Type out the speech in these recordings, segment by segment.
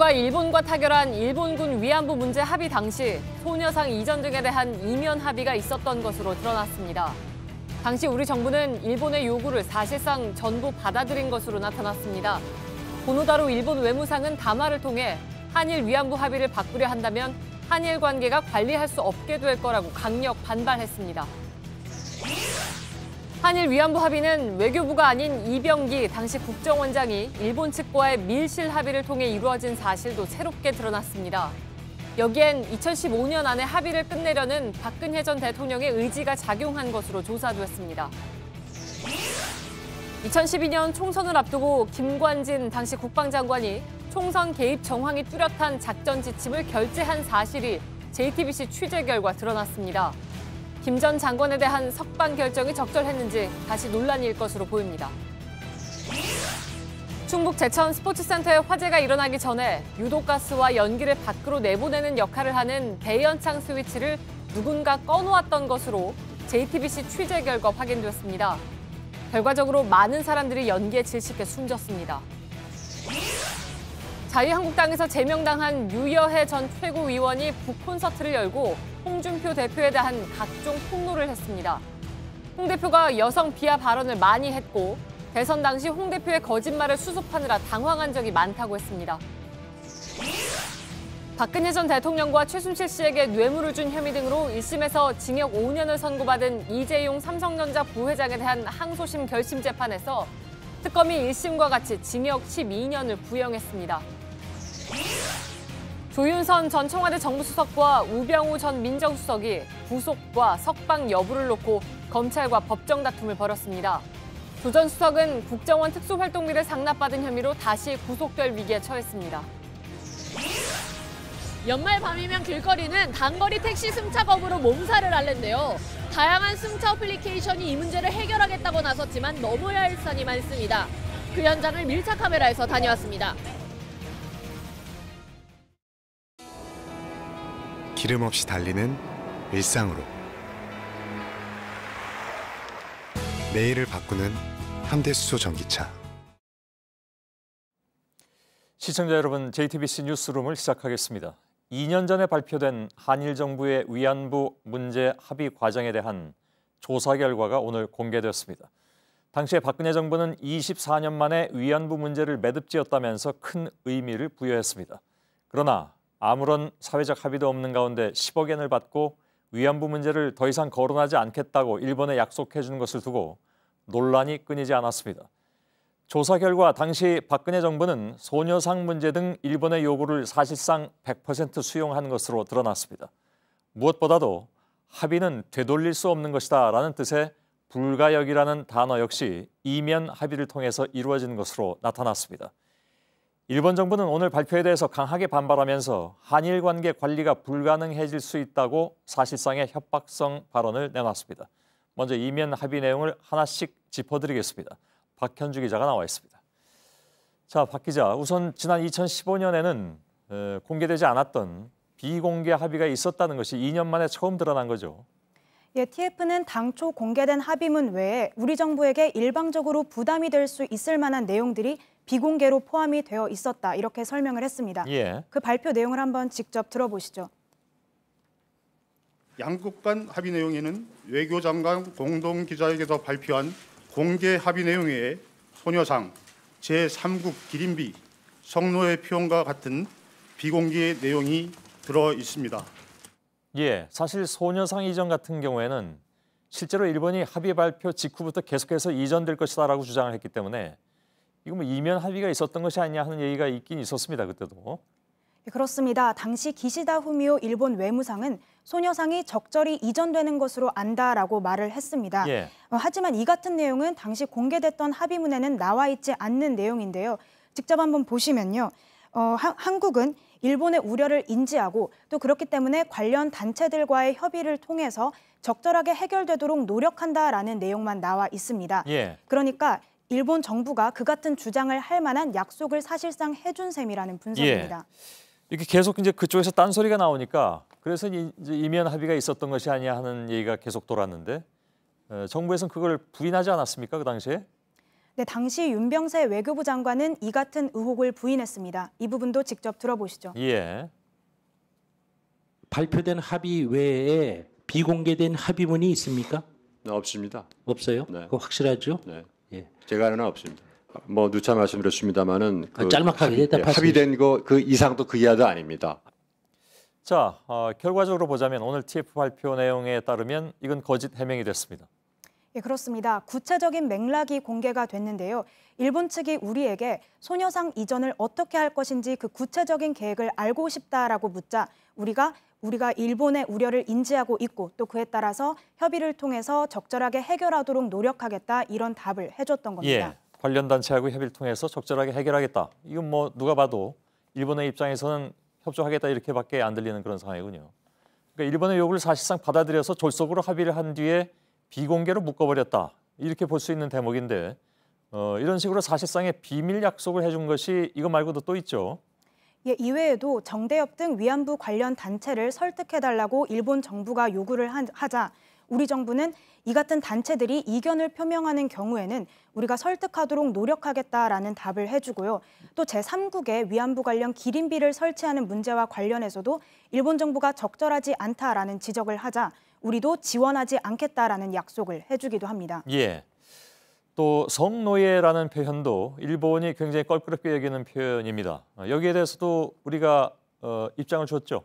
정부가 일본과 타결한 일본군 위안부 문제 합의 당시 소녀상 이전 등에 대한 이면 합의가 있었던 것으로 드러났습니다. 당시 우리 정부는 일본의 요구를 사실상 전부 받아들인 것으로 나타났습니다. 고노다로 일본 외무상은 담화를 통해 한일 위안부 합의를 바꾸려 한다면 한일 관계가 관리할 수 없게 될 거라고 강력 반발했습니다. 한일 위안부 합의는 외교부가 아닌 이병기 당시 국정원장이 일본 측과의 밀실 합의를 통해 이루어진 사실도 새롭게 드러났습니다. 여기엔 2015년 안에 합의를 끝내려는 박근혜 전 대통령의 의지가 작용한 것으로 조사됐습니다. 2012년 총선을 앞두고 김관진 당시 국방장관이 총선 개입 정황이 뚜렷한 작전 지침을 결재한 사실이 JTBC 취재 결과 드러났습니다. 김 전 장관에 대한 석방 결정이 적절했는지 다시 논란일 것으로 보입니다. 충북 제천 스포츠센터에 화재가 일어나기 전에 유독가스와 연기를 밖으로 내보내는 역할을 하는 배연창 스위치를 누군가 꺼놓았던 것으로 JTBC 취재 결과 확인됐습니다. 결과적으로 많은 사람들이 연기에 질식해 숨졌습니다. 자유한국당에서 제명당한 유여해 전 최고위원이 북콘서트를 열고 홍준표 대표에 대한 각종 폭로를 했습니다. 홍 대표가 여성 비하 발언을 많이 했고 대선 당시 홍 대표의 거짓말을 수습하느라 당황한 적이 많다고 했습니다. 박근혜 전 대통령과 최순실 씨에게 뇌물을 준 혐의 등으로 1심에서 징역 5년을 선고받은 이재용 삼성전자 부회장에 대한 항소심 결심 재판에서 특검이 1심과 같이 징역 12년을 부형했습니다. 조윤선 전 청와대 정무수석과 우병우 전 민정수석이 구속과 석방 여부를 놓고 검찰과 법정 다툼을 벌였습니다. 조 전 수석은 국정원 특수활동비를 상납받은 혐의로 다시 구속될 위기에 처했습니다. 연말 밤이면 길거리는 단거리 택시 승차 거부로 몸살을 앓는데요. 다양한 승차 어플리케이션이 이 문제를 해결하겠다고 나섰지만 넘어야 할 산이 많습니다. 그 현장을 밀착 카메라에서 다녀왔습니다. 기름 없이 달리는 일상으로 매일을 바꾸는 현대수소 전기차. 시청자 여러분, JTBC 뉴스룸을 시작하겠습니다. 2년 전에 발표된 한일 정부의 위안부 문제 합의 과정에 대한 조사 결과가 오늘 공개되었습니다. 당시에 박근혜 정부는 24년 만에 위안부 문제를 매듭지었다면서 큰 의미를 부여했습니다. 그러나 아무런 사회적 합의도 없는 가운데 10억 엔을 받고 위안부 문제를 더 이상 거론하지 않겠다고 일본에 약속해 준 것을 두고 논란이 끊이지 않았습니다. 조사 결과 당시 박근혜 정부는 소녀상 문제 등 일본의 요구를 사실상 100% 수용한 것으로 드러났습니다. 무엇보다도 합의는 되돌릴 수 없는 것이다라는 뜻의 불가역이라는 단어 역시 이면 합의를 통해서 이루어진 것으로 나타났습니다. 일본 정부는 오늘 발표에 대해서 강하게 반발하면서 한일 관계 관리가 불가능해질 수 있다고 사실상의 협박성 발언을 내놨습니다. 먼저 이면 합의 내용을 하나씩 짚어드리겠습니다. 박현주 기자가 나와 있습니다. 자, 박 기자, 우선 지난 2015년에는 공개되지 않았던 비공개 합의가 있었다는 것이 2년 만에 처음 드러난 거죠. 예, TF는 당초 공개된 합의문 외에 우리 정부에게 일방적으로 부담이 될 수 있을 만한 내용들이 비공개로 포함이 되어 있었다, 이렇게 설명을 했습니다. 예. 그 발표 내용을 한번 직접 들어보시죠. 양국 간 합의 내용에는 외교장관 공동기자회견에서 발표한 공개 합의 내용 외에 소녀상, 제3국 기림비, 성노예 표현과 같은 비공개 내용이 들어 있습니다. 예, 사실 소녀상 이전 같은 경우에는 실제로 일본이 합의 발표 직후부터 계속해서 이전될 것이다라고 주장을 했기 때문에 이거 뭐 이면 합의가 있었던 것이 아니냐 하는 얘기가 있긴 있었습니다, 그때도. 네, 그렇습니다. 당시 기시다 후미오 일본 외무상은 소녀상이 적절히 이전되는 것으로 안다라고 말을 했습니다. 예. 하지만 이 같은 내용은 당시 공개됐던 합의문에는 나와 있지 않는 내용인데요. 직접 한번 보시면요. 한국은 일본의 우려를 인지하고 또 그렇기 때문에 관련 단체들과의 협의를 통해서 적절하게 해결되도록 노력한다라는 내용만 나와 있습니다. 예. 그러니까 일본 정부가 그 같은 주장을 할 만한 약속을 사실상 해준 셈이라는 분석입니다. 예. 이렇게 계속 이제 그쪽에서 딴소리가 나오니까 그래서 이제 이면 합의가 있었던 것이 아니냐 하는 얘기가 계속 돌았는데 정부에서는 그걸 부인하지 않았습니까, 그 당시에? 네, 당시 윤병세 외교부 장관은 이 같은 의혹을 부인했습니다. 이 부분도 직접 들어보시죠. 예. 발표된 합의 외에 비공개된 합의문이 있습니까? 없습니다. 없어요? 네. 그거 확실하죠? 네. 예. 제가 아는 한 없습니다. 뭐 누차 말씀드렸습니다만은 짤막하게 대답하세요. 합의된 거 그 이상도 그 이하도 아닙니다. 자, 결과적으로 보자면 오늘 TF 발표 내용에 따르면 이건 거짓 해명이 됐습니다. 예, 그렇습니다. 구체적인 맥락이 공개가 됐는데요. 일본 측이 우리에게 소녀상 이전을 어떻게 할 것인지 그 구체적인 계획을 알고 싶다라고 묻자 우리가 일본의 우려를 인지하고 있고 또 그에 따라서 협의를 통해서 적절하게 해결하도록 노력하겠다 이런 답을 해줬던 겁니다. 예, 관련 단체하고 협의를 통해서 적절하게 해결하겠다. 이건 뭐 누가 봐도 일본의 입장에서는 협조하겠다 이렇게밖에 안 들리는 그런 상황이군요. 그러니까 일본의 요구를 사실상 받아들여서 졸속으로 합의를 한 뒤에 비공개로 묶어버렸다. 이렇게 볼 수 있는 대목인데 이런 식으로 사실상의 비밀 약속을 해준 것이 이거 말고도 또 있죠. 예, 이외에도 정대협 등 위안부 관련 단체를 설득해달라고 일본 정부가 요구를 하자 우리 정부는 이 같은 단체들이 이견을 표명하는 경우에는 우리가 설득하도록 노력하겠다라는 답을 해주고요. 또 제3국에 위안부 관련 기린비를 설치하는 문제와 관련해서도 일본 정부가 적절하지 않다라는 지적을 하자 우리도 지원하지 않겠다라는 약속을 해주기도 합니다. 예. 또 성노예라는 표현도 일본이 굉장히 껄끄럽게 여기는 표현입니다. 여기에 대해서도 우리가 입장을 줬죠.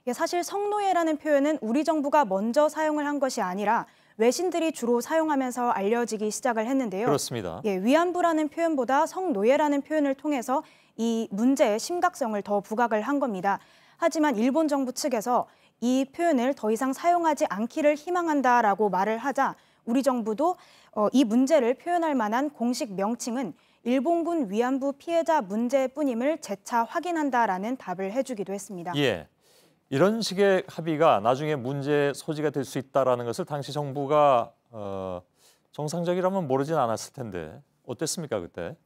예, 사실 성노예라는 표현은 우리 정부가 먼저 사용을 한 것이 아니라 외신들이 주로 사용하면서 알려지기 시작을 했는데요. 그렇습니다. 예, 위안부라는 표현보다 성노예라는 표현을 통해서 이 문제의 심각성을 더 부각을 한 겁니다. 하지만 일본 정부 측에서 이 표현을 더 이상 사용하지 않기를 희망한다라고 말을 하자 우리 정부도 이 문제를 표현할 만한 공식 명칭은 일본군 위안부 피해자 문제뿐임을 재차 확인한다라는 답을 해주기도 했습니다. 예, 이런 식의 합의가 나중에 문제 소지가 될 수 있다라는 것을 당시 정부가 정상적이라면 모르진 않았을 텐데 어땠습니까 그때?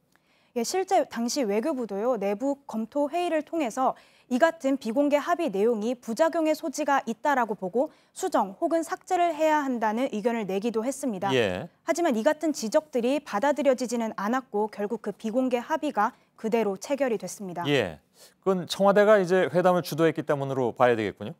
예, 실제 당시 외교부도요 내부 검토 회의를 통해서 이 같은 비공개 합의 내용이 부작용의 소지가 있다라고 보고 수정 혹은 삭제를 해야 한다는 의견을 내기도 했습니다. 예. 하지만 이 같은 지적들이 받아들여지지는 않았고 결국 그 비공개 합의가 그대로 체결이 됐습니다. 예, 그건 청와대가 이제 회담을 주도했기 때문으로 봐야 되겠군요.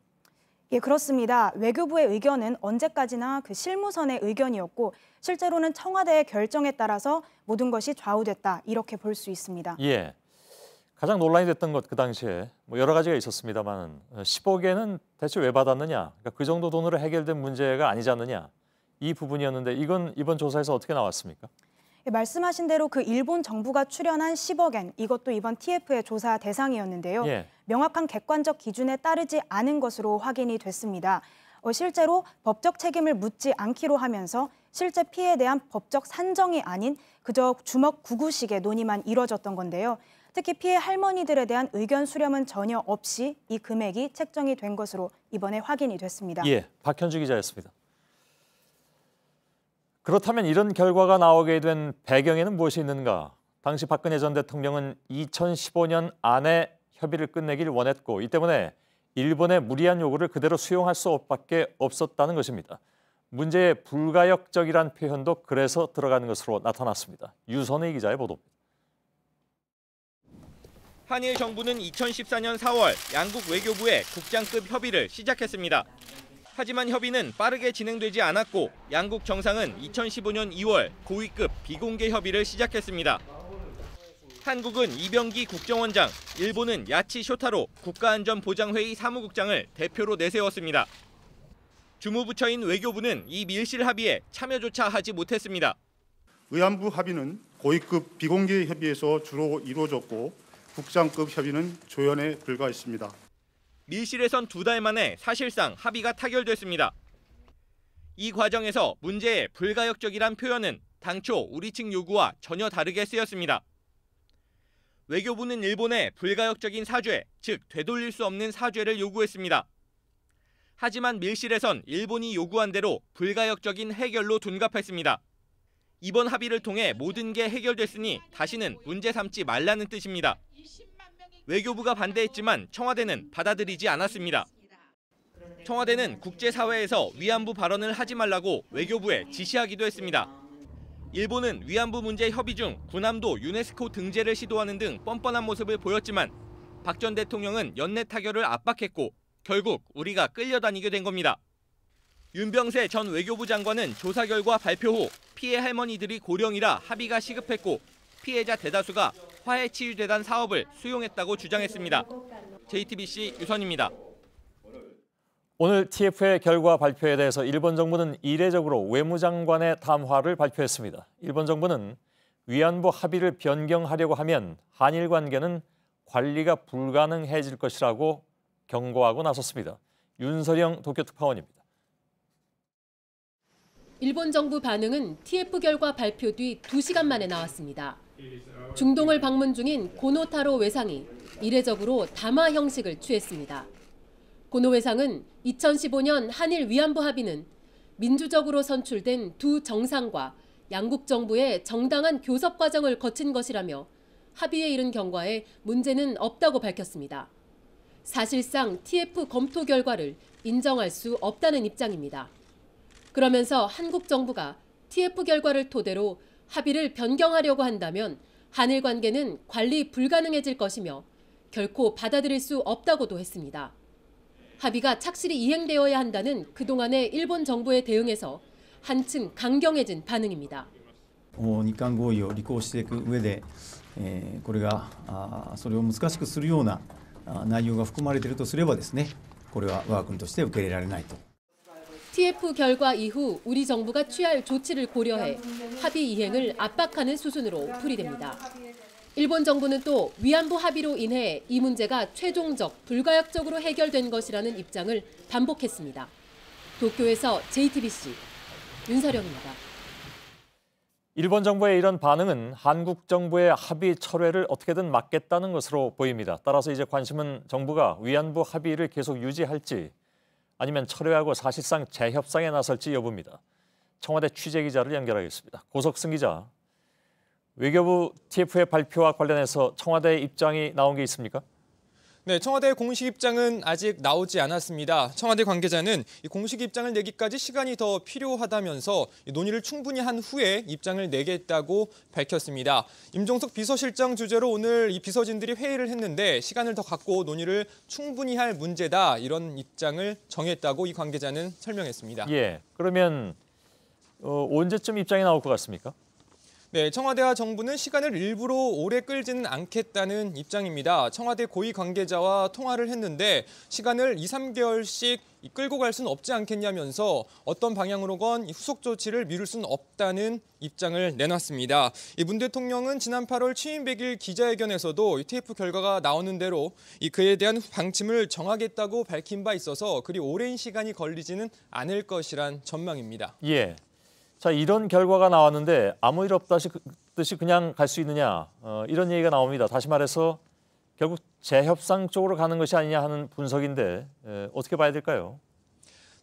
예, 그렇습니다. 외교부의 의견은 언제까지나 그 실무선의 의견이었고 실제로는 청와대의 결정에 따라서 모든 것이 좌우됐다 이렇게 볼 수 있습니다. 예, 가장 논란이 됐던 것 그 당시에 뭐 여러 가지가 있었습니다만 10억엔은 대체 왜 받았느냐, 그러니까 그 정도 돈으로 해결된 문제가 아니지 않느냐 이 부분이었는데 이건 이번 조사에서 어떻게 나왔습니까? 예, 말씀하신 대로 그 일본 정부가 출연한 10억엔 이것도 이번 TF의 조사 대상이었는데요. 예. 명확한 객관적 기준에 따르지 않은 것으로 확인이 됐습니다. 실제로 법적 책임을 묻지 않기로 하면서 실제 피해에 대한 법적 산정이 아닌 그저 주먹 구구식의 논의만 이뤄졌던 건데요. 특히 피해 할머니들에 대한 의견 수렴은 전혀 없이 이 금액이 책정이 된 것으로 이번에 확인이 됐습니다. 예, 박현주 기자였습니다. 그렇다면 이런 결과가 나오게 된 배경에는 무엇이 있는가? 당시 박근혜 전 대통령은 2015년 안에 협의를 끝내길 원했고 이 때문에 일본의 무리한 요구를 그대로 수용할 수밖에 없었다는 것입니다. 문제의 불가역적이란 표현도 그래서 들어가는 것으로 나타났습니다. 유선의 기자의 보도입니다. 한일 정부는 2014년 4월 양국 외교부에 국장급 협의를 시작했습니다. 하지만 협의는 빠르게 진행되지 않았고 양국 정상은 2015년 2월 고위급 비공개 협의를 시작했습니다. 한국은 이병기 국정원장, 일본은 야치 쇼타로 국가안전보장회의 사무국장을 대표로 내세웠습니다. 주무부처인 외교부는 이 밀실 합의에 참여조차 하지 못했습니다. 위안부 합의는 고위급 비공개 협의에서 주로 이루어졌고 국장급 협의는 조연에 불과했습니다. 밀실에선 2달 만에 사실상 합의가 타결됐습니다. 이 과정에서 문제의 불가역적이란 표현은 당초 우리 측 요구와 전혀 다르게 쓰였습니다. 외교부는 일본에 불가역적인 사죄, 즉 되돌릴 수 없는 사죄를 요구했습니다. 하지만 밀실에선 일본이 요구한 대로 불가역적인 해결로 둔갑했습니다. 이번 합의를 통해 모든 게 해결됐으니 다시는 문제 삼지 말라는 뜻입니다. 외교부가 반대했지만 청와대는 받아들이지 않았습니다. 청와대는 국제사회에서 위안부 발언을 하지 말라고 외교부에 지시하기도 했습니다. 일본은 위안부 문제 협의 중 군함도 유네스코 등재를 시도하는 등 뻔뻔한 모습을 보였지만 박 전 대통령은 연내 타결을 압박했고 결국 우리가 끌려다니게 된 겁니다. 윤병세 전 외교부 장관은 조사 결과 발표 후 피해 할머니들이 고령이라 합의가 시급했고 피해자 대다수가 화해치유재단 사업을 수용했다고 주장했습니다. JTBC 유선입니다. 오늘 TF의 결과 발표에 대해서 일본 정부는 이례적으로 외무장관의 담화를 발표했습니다. 일본 정부는 위안부 합의를 변경하려고 하면 한일 관계는 관리가 불가능해질 것이라고 경고하고 나섰습니다. 윤서령 도쿄특파원입니다. 일본 정부 반응은 TF 결과 발표 뒤 2시간 만에 나왔습니다. 중동을 방문 중인 고노타로 외상이 이례적으로 담화 형식을 취했습니다. 고노 외상은 2015년 한일 위안부 합의는 민주적으로 선출된 두 정상과 양국 정부의 정당한 교섭 과정을 거친 것이라며 합의에 이른 경과에 문제는 없다고 밝혔습니다. 사실상 TF 검토 결과를 인정할 수 없다는 입장입니다. 그러면서 한국 정부가 TF 결과를 토대로 합의를 변경하려고 한다면 한일 관계는 관리 불가능해질 것이며 결코 받아들일 수 없다고도 했습니다. 합의가 착실히 이행되어야 한다는 그동안의 일본 정부의 대응에서 한층 강경해진 반응입니다. 日韓合意を履行していく上で、これがそれを難しくするような内容が含まれているとすればですね、これは我が国として受け入れられないと。 TF 결과 이후 우리 정부가 취할 조치를 고려해 합의 이행을 압박하는 수순으로 풀이됩니다. 일본 정부는 또 위안부 합의로 인해 이 문제가 최종적, 불가역적으로 해결된 것이라는 입장을 반복했습니다. 도쿄에서 JTBC 윤서령입니다. 일본 정부의 이런 반응은 한국 정부의 합의 철회를 어떻게든 막겠다는 것으로 보입니다. 따라서 이제 관심은 정부가 위안부 합의를 계속 유지할지 아니면 철회하고 사실상 재협상에 나설지 여부입니다. 청와대 취재기자를 연결하겠습니다. 고석승 기자, 외교부 TF의 발표와 관련해서 청와대의 입장이 나온 게 있습니까? 네, 청와대 공식 입장은 아직 나오지 않았습니다. 청와대 관계자는 이 공식 입장을 내기까지 시간이 더 필요하다면서 논의를 충분히 한 후에 입장을 내겠다고 밝혔습니다. 임종석 비서실장 주재로 오늘 이 비서진들이 회의를 했는데 시간을 더 갖고 논의를 충분히 할 문제다, 이런 입장을 정했다고 이 관계자는 설명했습니다. 예, 그러면 언제쯤 입장이 나올 것 같습니까? 네, 청와대와 정부는 시간을 일부러 오래 끌지는 않겠다는 입장입니다. 청와대 고위 관계자와 통화를 했는데 시간을 2, 3개월씩 끌고 갈 수는 없지 않겠냐면서 어떤 방향으로건 후속 조치를 미룰 수는 없다는 입장을 내놨습니다. 문 대통령은 지난 8월 취임 100일 기자회견에서도 TF 결과가 나오는 대로 그에 대한 방침을 정하겠다고 밝힌 바 있어서 그리 오랜 시간이 걸리지는 않을 것이란 전망입니다. 예. 자, 이런 결과가 나왔는데 아무 일 없다시 그냥 갈 수 있느냐, 이런 얘기가 나옵니다. 다시 말해서 결국 재협상 쪽으로 가는 것이 아니냐 하는 분석인데 어떻게 봐야 될까요?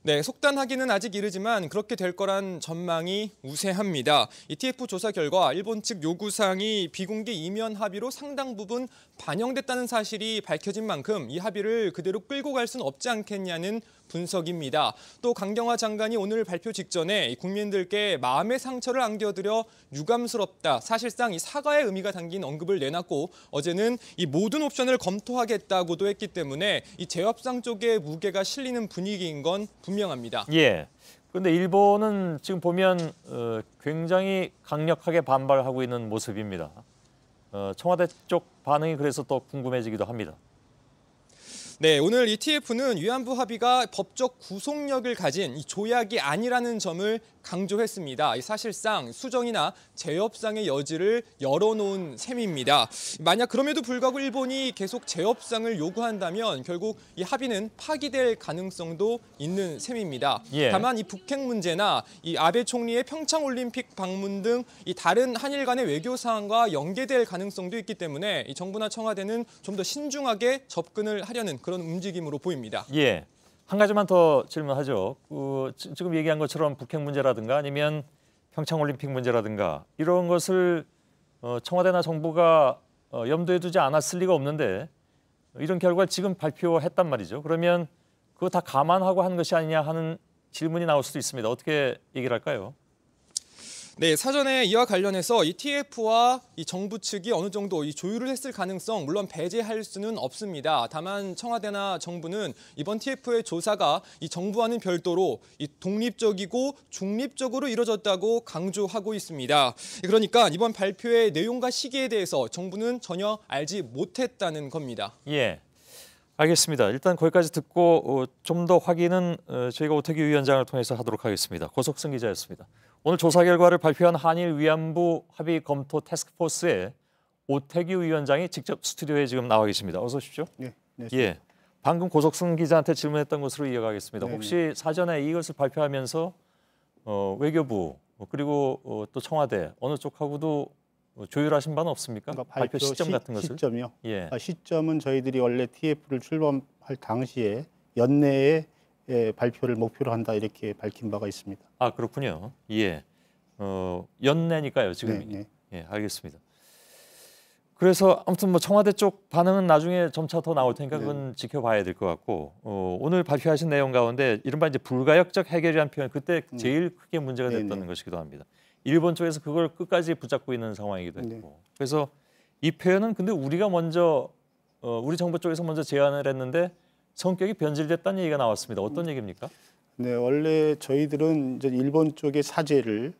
네, 속단하기는 아직 이르지만 그렇게 될 거란 전망이 우세합니다. 이 TF 조사 결과 일본 측 요구사항이 비공개 이면 합의로 상당 부분 반영됐다는 사실이 밝혀진 만큼 이 합의를 그대로 끌고 갈 수는 없지 않겠냐는 분석입니다. 또 강경화 장관이 오늘 발표 직전에 국민들께 마음의 상처를 안겨드려 유감스럽다, 사실상 이 사과의 의미가 담긴 언급을 내놨고 어제는 이 모든 옵션을 검토하겠다고도 했기 때문에 이 재협상 쪽에 무게가 실리는 분위기인 건 분명합니다. 예. 그런데 일본은 지금 보면 굉장히 강력하게 반발하고 있는 모습입니다. 청와대 쪽 반응이 그래서 더 궁금해지기도 합니다. 네, 오늘 이 TF는 위안부 합의가 법적 구속력을 가진 이 조약이 아니라는 점을 강조했습니다. 사실상 수정이나 재협상의 여지를 열어놓은 셈입니다. 만약 그럼에도 불구하고 일본이 계속 재협상을 요구한다면 결국 이 합의는 파기될 가능성도 있는 셈입니다. 예. 다만 이 북핵 문제나 이 아베 총리의 평창올림픽 방문 등 이 다른 한일 간의 외교 사항과 연계될 가능성도 있기 때문에 이 정부나 청와대는 좀 더 신중하게 접근을 하려는 그런 움직임으로 보입니다. 예. 한 가지만 더 질문하죠. 지금 얘기한 것처럼 북핵 문제라든가 아니면 평창올림픽 문제라든가 이런 것을 청와대나 정부가 염두에 두지 않았을 리가 없는데 이런 결과를 지금 발표했단 말이죠. 그러면 그거 다 감안하고 한 것이 아니냐 하는 질문이 나올 수도 있습니다. 어떻게 얘기를 할까요? 네, 사전에 이와 관련해서 이 TF와 이 정부 측이 어느 정도 이 조율을 했을 가능성 물론 배제할 수는 없습니다. 다만 청와대나 정부는 이번 TF의 조사가 이 정부와는 별도로 이 독립적이고 중립적으로 이루어졌다고 강조하고 있습니다. 그러니까 이번 발표의 내용과 시기에 대해서 정부는 전혀 알지 못했다는 겁니다. 예. 알겠습니다. 일단 거기까지 듣고 좀 더 확인은 저희가 오태규 위원장을 통해서 하도록 하겠습니다. 고석승 기자였습니다. 오늘 조사 결과를 발표한 한일 위안부 합의 검토 태스크포스의 오태규 위원장이 직접 스튜디오에 지금 나와 계십니다. 어서 오십시오. 네. 예. 방금 고석승 기자한테 질문했던 것으로 이어가겠습니다. 네네. 혹시 사전에 이것을 발표하면서 외교부 그리고 또 청와대 어느 쪽하고도 조율하신 바는 없습니까? 그러니까 발표 시점 같은 것을? 시점이요. 예. 시점은 저희들이 원래 TF를 출범할 당시에 연내에 발표를 목표로 한다 이렇게 밝힌 바가 있습니다. 아 그렇군요. 예. 연내니까요 지금이. 네. 예, 알겠습니다. 그래서 아무튼 뭐 청와대 쪽 반응은 나중에 점차 더 나올 테니까 그건 지켜봐야 될 것 같고 오늘 발표하신 내용 가운데 이른바 이제 불가역적 해결이라는 표현 그때 제일 크게 문제가 됐던 것이기도 합니다. 일본 쪽에서 그걸 끝까지 붙잡고 있는 상황이기도 했고 그래서 이 표현은 근데 우리가 먼저 우리 정부 쪽에서 먼저 제안을 했는데 성격이 변질됐다는 얘기가 나왔습니다. 어떤 얘기입니까? 네, 원래 저희들은 이제 일본 쪽의 사죄를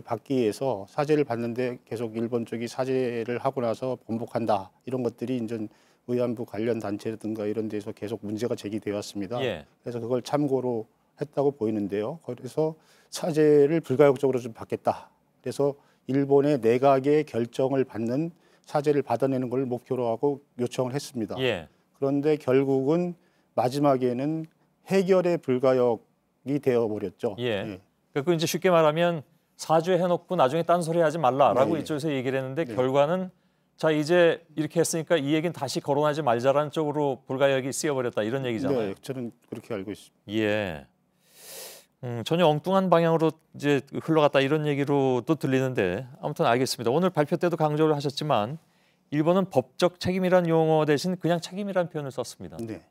받기 위해서 사죄를 받는데 계속 일본 쪽이 사죄를 하고 나서 번복한다 이런 것들이 이제 위안부 관련 단체라든가 이런 데서 계속 문제가 제기되어 왔습니다. 예. 그래서 그걸 참고로 했다고 보이는데요. 그래서 사죄를 불가역적으로 좀 받겠다. 그래서 일본의 내각의 결정을 받는 사죄를 받아내는 걸 목표로 하고 요청을 했습니다. 예. 그런데 결국은 마지막에는 해결의 불가역이 되어버렸죠. 예. 그러니까 이제 쉽게 말하면 사죄해놓고 나중에 딴소리 하지 말라라고 이쪽에서 얘기를 했는데 결과는 자 이제 이렇게 했으니까 이 얘기는 다시 거론하지 말자라는 쪽으로 불가역이 쓰여버렸다 이런 얘기잖아요. 네, 저는 그렇게 알고 있습니다. 예. 전혀 엉뚱한 방향으로 이제 흘러갔다 이런 얘기로도 들리는데 아무튼 알겠습니다. 오늘 발표 때도 강조를 하셨지만 일본은 법적 책임이란 용어 대신 그냥 책임이란 표현을 썼습니다. 네.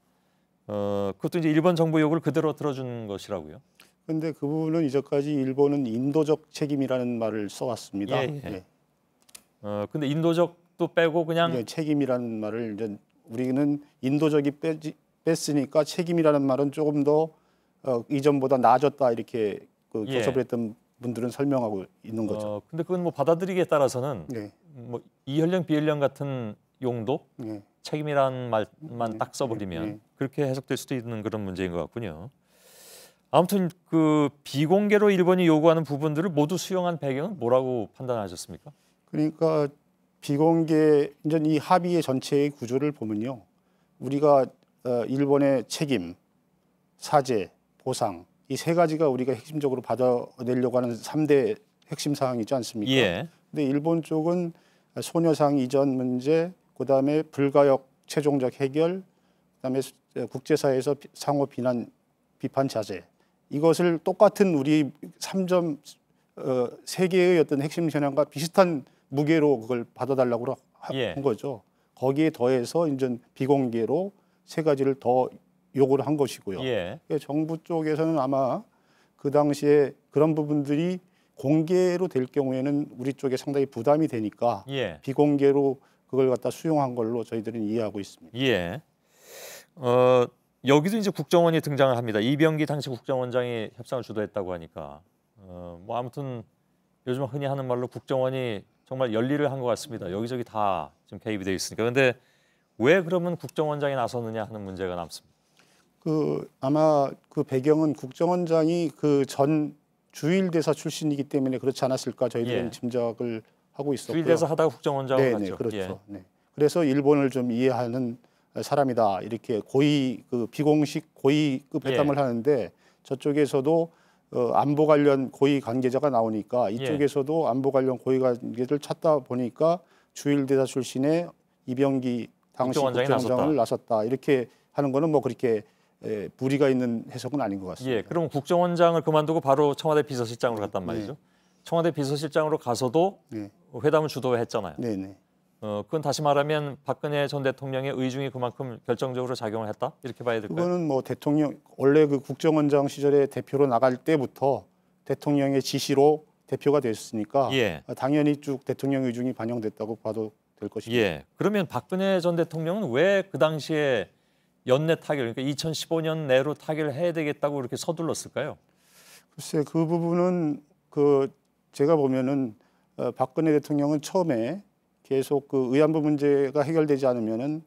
그것도 이제 일본 정부 요구를 그대로 들어준 것이라고요. 그런데 그 부분은 이제까지 일본은 인도적 책임이라는 말을 써왔습니다. 예. 근데 인도적도 빼고 그냥 책임이라는 말을 이제 우리는 인도적이 뺐으니까 책임이라는 말은 조금 더 이전보다 나아졌다 이렇게 교섭을 했던 분들은 설명하고 있는 거죠. 근데 그건 뭐 받아들이기에 따라서는 뭐 이현령 비현령 같은 용도 책임이라는 말만 딱 써버리면 그렇게 해석될 수도 있는 그런 문제인 것 같군요. 아무튼 그 비공개로 일본이 요구하는 부분들을 모두 수용한 배경은 뭐라고 판단하셨습니까? 그러니까 비공개 이제 이 합의의 전체의 구조를 보면요, 우리가 일본의 책임, 사죄, 보상 이 세 가지가 우리가 핵심적으로 받아내려고 하는 3대 핵심 사항이지 않습니까? 예. 근데 일본 쪽은 소녀상 이전 문제, 그다음에 불가역 최종적 해결, 그다음에 국제사회에서 상호 비판 자제 이것을 똑같은 우리 3점 세 개의 어떤 핵심 현안과 비슷한 무게로 그걸 받아달라고 한 거죠. 거기에 더해서 이제 비공개로 세 가지를 더 요구를 한 것이고요. 정부 쪽에서는 아마 그 당시에 그런 부분들이 공개로 될 경우에는 우리 쪽에 상당히 부담이 되니까 비공개로 그걸 갖다 수용한 걸로 저희들은 이해하고 있습니다. 예. 여기도 이제 국정원이 등장을 합니다. 이병기 당시 국정원장이 협상을 주도했다고 하니까 뭐 아무튼 요즘 흔히 하는 말로 국정원이 정말 열일을 한 것 같습니다. 여기저기 다 지금 개입이 되어 있으니까. 그런데 왜 그러면 국정원장이 나섰느냐 하는 문제가 남습니다. 아마 그 배경은 국정원장이 그 전 주일대사 출신이기 때문에 그렇지 않았을까 저희들은 짐작을 하고 있었고요. 주일대사 하다가 국정원장으로 갔죠. 그렇죠. 그래서 일본을 좀 이해하는 사람이다 이렇게 고위 그 비공식 고위급 회담을 하는데 저쪽에서도 안보 관련 고위 관계자가 나오니까 이쪽에서도 안보 관련 고위 관계를 찾다 보니까 주일대사 출신의 이병기 당시 국정원장을 나섰다 이렇게 하는 거는 뭐 그렇게 무리가 있는 해석은 아닌 것 같습니다. 그럼 국정원장을 그만두고 바로 청와대 비서실장으로 갔단 말이죠. 청와대 비서실장으로 가서도 회담을 주도했잖아요. 그건 다시 말하면 박근혜 전 대통령의 의중이 그만큼 결정적으로 작용을 했다 이렇게 봐야 될까요? 그거는 뭐 대통령 원래 그 국정원장 시절에 대표로 나갈 때부터 대통령의 지시로 대표가 됐으니까 예. 당연히 쭉 대통령 의중이 반영됐다고 봐도 될 것입니다. 예. 그러면 박근혜 전 대통령은 왜 그 당시에 연내 타결, 그러니까 2015년 내로 타결을 해야 되겠다고 이렇게 서둘렀을까요? 글쎄 그 부분은 제가 보면은 박근혜 대통령은 처음에 계속 그 의안부 문제가 해결되지 않으면은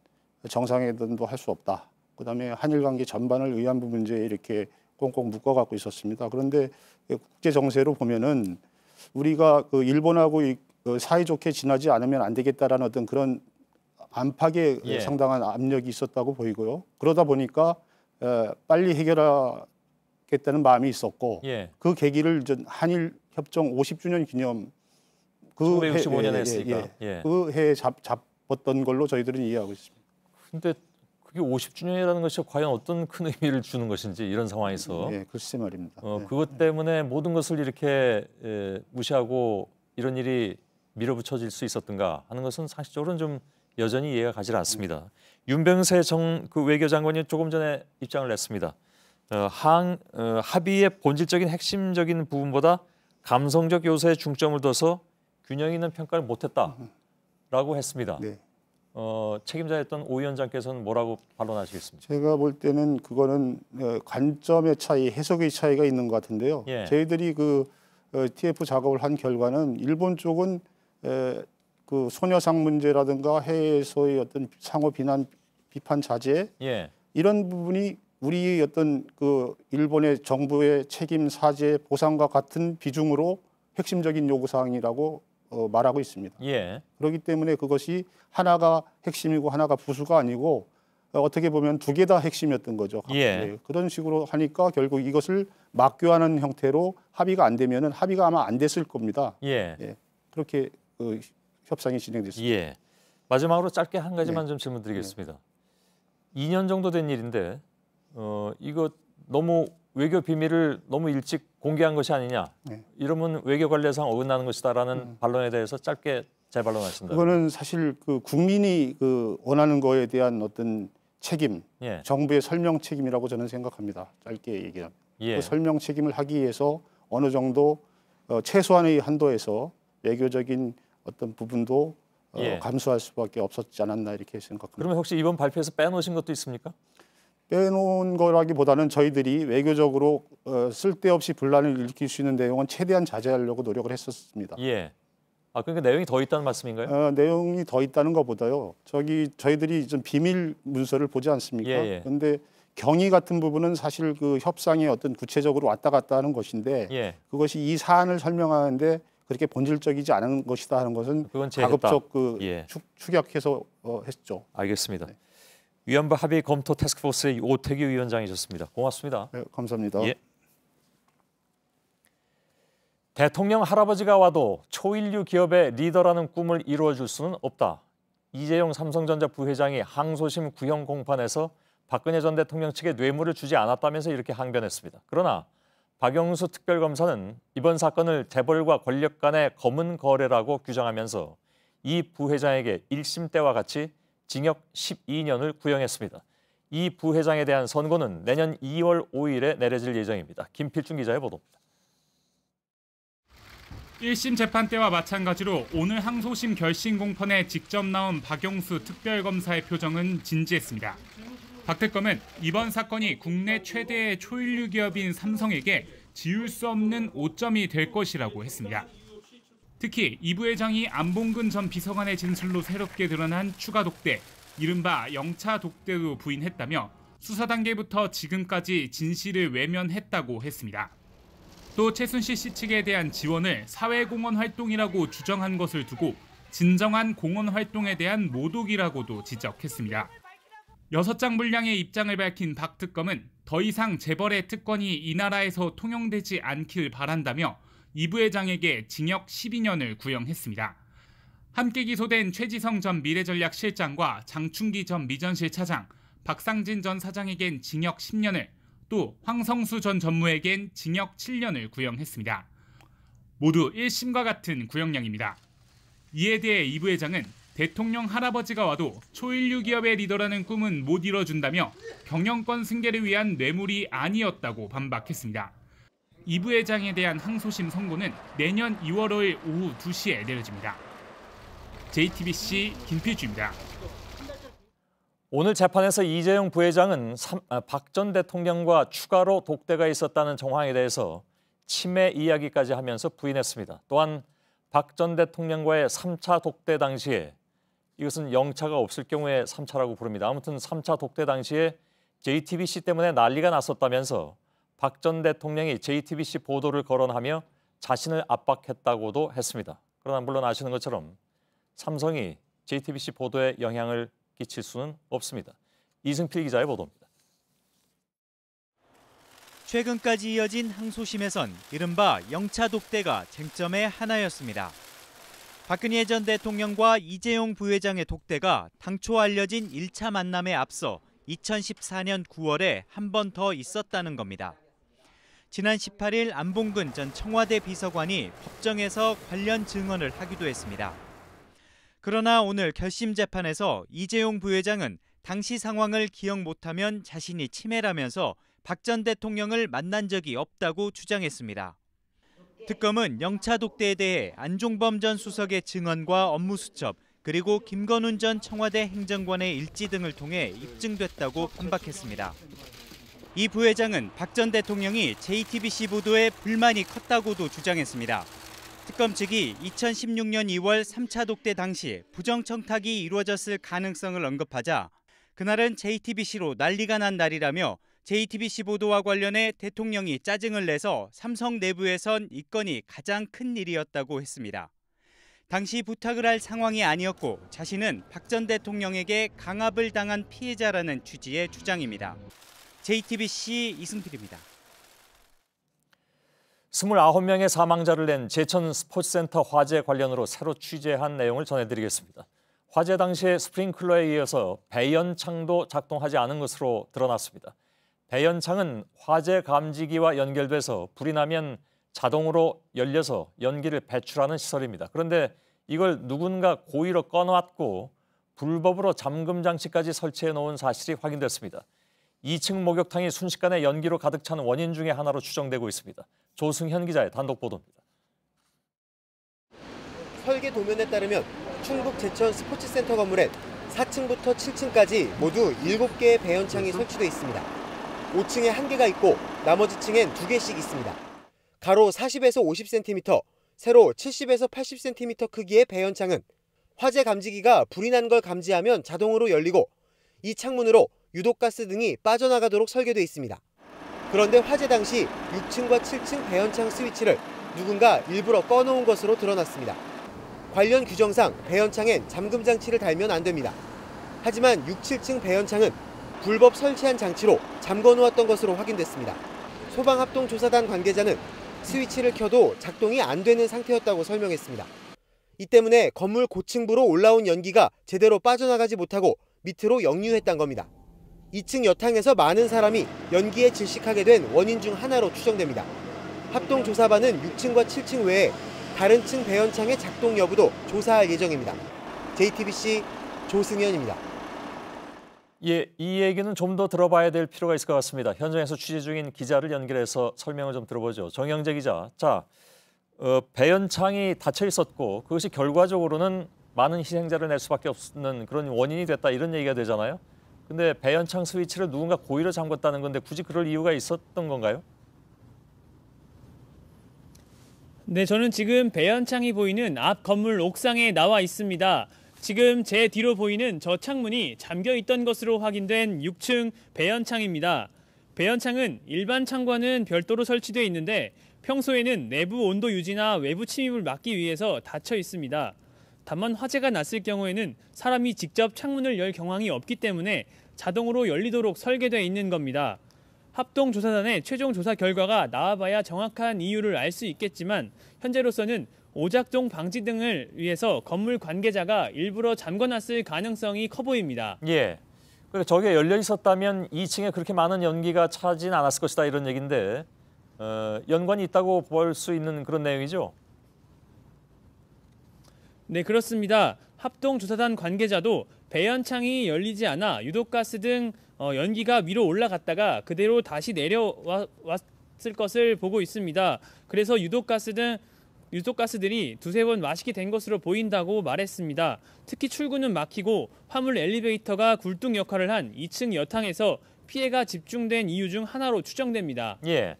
정상회담도 할 수 없다. 그다음에 한일 관계 전반을 의안부 문제에 이렇게 꽁꽁 묶어 갖고 있었습니다. 그런데 국제 정세로 보면은 우리가 그 일본하고 사이좋게 지나지 않으면 안 되겠다라는 어떤 그런 안팎의 예. 상당한 압력이 있었다고 보이고요. 그러다 보니까 빨리 해결하겠다는 마음이 있었고 예. 그 계기를 한일 협정 50주년 기념 1965년에 했으니까. 예. 그 해에 잡았던 걸로 저희들은 이해하고 있습니다. 근데 그게 50주년이라는 것이 과연 어떤 큰 의미를 주는 것인지 이런 상황에서 예, 글쎄 말입니다. 그것 때문에 모든 것을 이렇게 무시하고 이런 일이 밀어붙여질 수 있었던가 하는 것은 상식적으로는 좀 여전히 이해가 가지 않습니다. 윤병세 그 외교장관이 조금 전에 입장을 냈습니다. 합의의 본질적인 핵심적인 부분보다 감성적 요소에 중점을 둬서 균형 있는 평가를 못했다라고 했습니다. 네. 책임자였던 오 위원장께서는 뭐라고 반론하시겠습니까? 제가 볼 때는 그거는 관점의 차이, 해석의 차이가 있는 것 같은데요. 예. 저희들이 TF 작업을 한 결과는 일본 쪽은 그 소녀상 문제라든가 해외에서의 어떤 상호 비판 자제 예. 이런 부분이 우리의 어떤 그 일본의 정부의 책임 사죄 보상과 같은 비중으로 핵심적인 요구 사항이라고 말하고 있습니다. 예. 그렇기 때문에 그것이 하나가 핵심이고 하나가 부수가 아니고 어떻게 보면 두 개 다 핵심이었던 거죠. 예. 그런 식으로 하니까 결국 이것을 막교하는 형태로 합의가 안 되면은 합의가 아마 안 됐을 겁니다. 예. 예. 그렇게 협상이 진행됐습니다. 예. 마지막으로 짧게 한 가지만 좀 질문드리겠습니다. 2년 정도 된 일인데 이거 너무 외교 비밀을 너무 일찍 공개한 것이 아니냐. 이러면 외교 관례상 어긋나는 것이다라는 반론에 대해서 짧게 재반론하신다. 그거는 사실 그 국민이 원하는 거에 대한 어떤 책임, 예. 정부의 설명 책임이라고 저는 생각합니다. 짧게 얘기하면. 예. 그 설명 책임을 하기 위해서 어느 정도 최소한의 한도에서 외교적인 어떤 부분도 예. 감수할 수밖에 없었지 않았나 이렇게 생각합니다. 그러면 혹시 이번 발표에서 빼놓으신 것도 있습니까? 빼놓은 거라기보다는 저희들이 외교적으로 쓸데없이 분란을 일으킬 수 있는 내용은 최대한 자제하려고 노력을 했었습니다. 예. 그러니까 내용이 더 있다는 말씀인가요? 내용이 더 있다는 것보다요. 저희들이 좀 비밀 문서를 보지 않습니까? 예. 그런데 경위 같은 부분은 사실 그 협상에 어떤 구체적으로 왔다 갔다 하는 것인데 예. 그것이 이 사안을 설명하는데 그렇게 본질적이지 않은 것이다 하는 것은 가급적 예. 축약해서 했죠. 알겠습니다. 네. 위안부 합의 검토 태스크포스의 오태규 위원장이셨습니다. 고맙습니다. 네, 감사합니다. 예. 대통령 할아버지가 와도 초일류 기업의 리더라는 꿈을 이루어줄 수는 없다. 이재용 삼성전자 부회장이 항소심 구형 공판에서 박근혜 전 대통령 측에 뇌물을 주지 않았다면서 이렇게 항변했습니다. 그러나 박영수 특별검사는 이번 사건을 재벌과 권력 간의 검은 거래라고 규정하면서 이 부회장에게 1심 때와 같이 징역 12년을 구형했습니다. 이 부회장에 대한 선고는 내년 2월 5일에 내려질 예정입니다. 김필중 기자의 보도입니다. 1심 재판 때와 마찬가지로 오늘 항소심 결심 공판에 직접 나온 박영수 특별검사의 표정은 진지했습니다. 박 특검은 이번 사건이 국내 최대의 초일류 기업인 삼성에게 지울 수 없는 오점이 될 것이라고 했습니다. 특히 이 부회장이 안봉근 전 비서관의 진술로 새롭게 드러난 추가 독대, 이른바 영차 독대도 부인했다며 수사 단계부터 지금까지 진실을 외면했다고 했습니다. 또 최순실 씨 측에 대한 지원을 사회공헌 활동이라고 주장한 것을 두고 진정한 공헌 활동에 대한 모독이라고도 지적했습니다. 6장 분량의 입장을 밝힌 박 특검은 더 이상 재벌의 특권이 이 나라에서 통용되지 않길 바란다며 이 부회장에게 징역 12년을 구형했습니다. 함께 기소된 최지성 전 미래전략실장과 장충기 전 미전실 차장, 박상진 전 사장에겐 징역 10년을, 또 황성수 전 전무에겐 징역 7년을 구형했습니다. 모두 1심과 같은 구형량입니다. 이에 대해 이 부회장은 대통령 할아버지가 와도 초일류 기업의 리더라는 꿈은 못 이뤄준다며 경영권 승계를 위한 뇌물이 아니었다고 반박했습니다. 이 부회장에 대한 항소심 선고는 내년 2월 5일 오후 2시에 내려집니다. JTBC 김필주입니다. 오늘 재판에서 이재용 부회장은 박 전 대통령과 추가로 독대가 있었다는 정황에 대해서 치매 이야기까지 하면서 부인했습니다. 또한 박 전 대통령과의 3차 독대 당시에 이것은 영차가 없을 경우에 3차라고 부릅니다. 아무튼 3차 독대 당시에 JTBC 때문에 난리가 났었다면서 박 전 대통령이 JTBC 보도를 거론하며 자신을 압박했다고도 했습니다. 그러나 물론 아시는 것처럼 삼성이 JTBC 보도에 영향을 끼칠 수는 없습니다. 이승필 기자의 보도입니다. 최근까지 이어진 항소심에선 이른바 영차 독대가 쟁점의 하나였습니다. 박근혜 전 대통령과 이재용 부회장의 독대가 당초 알려진 1차 만남에 앞서 2014년 9월에 한 번 더 있었다는 겁니다. 지난 18일 안봉근 전 청와대 비서관이 법정에서 관련 증언을 하기도 했습니다. 그러나 오늘 결심 재판에서 이재용 부회장은 당시 상황을 기억 못하면 자신이 치매라면서 박 전 대통령을 만난 적이 없다고 주장했습니다. 특검은 영차 독대에 대해 안종범 전 수석의 증언과 업무 수첩, 그리고 김건훈 전 청와대 행정관의 일지 등을 통해 입증됐다고 반박했습니다. 이 부회장은 박 전 대통령이 JTBC 보도에 불만이 컸다고도 주장했습니다. 특검 측이 2016년 2월 3차 독대 당시 부정청탁이 이루어졌을 가능성을 언급하자 그날은 JTBC로 난리가 난 날이라며 JTBC 보도와 관련해 대통령이 짜증을 내서 삼성 내부에선 이 건이 가장 큰 일이었다고 했습니다. 당시 부탁을 할 상황이 아니었고 자신은 박 전 대통령에게 강압을 당한 피해자라는 취지의 주장입니다. JTBC 이승필입니다. 29명의 사망자를 낸 제천 스포츠센터 화재 관련으로 새로 취재한 내용을 전해드리겠습니다. 화재 당시에 스프링클러에 이어서 배연창도 작동하지 않은 것으로 드러났습니다. 배연창은 화재 감지기와 연결돼서 불이 나면 자동으로 열려서 연기를 배출하는 시설입니다. 그런데 이걸 누군가 고의로 꺼놨고 불법으로 잠금 장치까지 설치해 놓은 사실이 확인됐습니다. 2층 목욕탕이 순식간에 연기로 가득 찬 원인 중에 하나로 추정되고 있습니다. 조승현 기자의 단독 보도입니다. 설계 도면에 따르면 충북 제천 스포츠센터 건물엔 4층부터 7층까지 모두 7개의 배연창이 설치돼 있습니다. 5층에 1개가 있고 나머지 층엔 2개씩 있습니다. 가로 40에서 50cm, 세로 70에서 80cm 크기의 배연창은 화재 감지기가 불이 난 걸 감지하면 자동으로 열리고 이 창문으로 유독가스 등이 빠져나가도록 설계돼 있습니다. 그런데 화재 당시 6층과 7층 배연창 스위치를 누군가 일부러 꺼놓은 것으로 드러났습니다. 관련 규정상 배연창엔 잠금 장치를 달면 안 됩니다. 하지만 6, 7층 배연창은 불법 설치한 장치로 잠궈놓았던 것으로 확인됐습니다. 소방합동조사단 관계자는 스위치를 켜도 작동이 안 되는 상태였다고 설명했습니다. 이 때문에 건물 고층부로 올라온 연기가 제대로 빠져나가지 못하고 밑으로 역류했던 겁니다. 2층 여탕에서 많은 사람이 연기에 질식하게 된 원인 중 하나로 추정됩니다. 합동조사반은 6층과 7층 외에 다른 층 배연창의 작동 여부도 조사할 예정입니다. JTBC 조승현입니다. 예, 이 얘기는 좀 더 들어봐야 될 필요가 있을 것 같습니다. 현장에서 취재 중인 기자를 연결해서 설명을 좀 들어보죠. 정영재 기자. 자, 배연창이 닫혀 있었고 그것이 결과적으로는 많은 희생자를 낼 수밖에 없는 그런 원인이 됐다 이런 얘기가 되잖아요. 근데 배연창 스위치를 누군가 고의로 잠궜다는 건데 굳이 그럴 이유가 있었던 건가요? 네, 저는 지금 배연창이 보이는 앞 건물 옥상에 나와 있습니다. 지금 제 뒤로 보이는 저 창문이 잠겨 있던 것으로 확인된 6층 배연창입니다. 배연창은 일반 창과는 별도로 설치되어 있는데 평소에는 내부 온도 유지나 외부 침입을 막기 위해서 닫혀 있습니다. 다만 화재가 났을 경우에는 사람이 직접 창문을 열 경황이 없기 때문에 자동으로 열리도록 설계되어 있는 겁니다. 합동조사단의 최종 조사 결과가 나와봐야 정확한 이유를 알 수 있겠지만 현재로서는 오작동 방지 등을 위해서 건물 관계자가 일부러 잠궈놨을 가능성이 커 보입니다. 예, 그러니까 저게 열려 있었다면 2층에 그렇게 많은 연기가 차진 않았을 것이다 이런 얘기인데 연관이 있다고 볼 수 있는 그런 내용이죠? 네, 그렇습니다. 합동조사단 관계자도 배연창이 열리지 않아 유독가스 등 연기가 위로 올라갔다가 그대로 다시 있었을 것을 보고 있습니다. 그래서 유독가스들이 두세 번 마시게 된 것으로 보인다고 말했습니다. 특히 출구는 막히고 화물 엘리베이터가 굴뚝 역할을 한 2층 여탕에서 피해가 집중된 이유 중 하나로 추정됩니다. 예.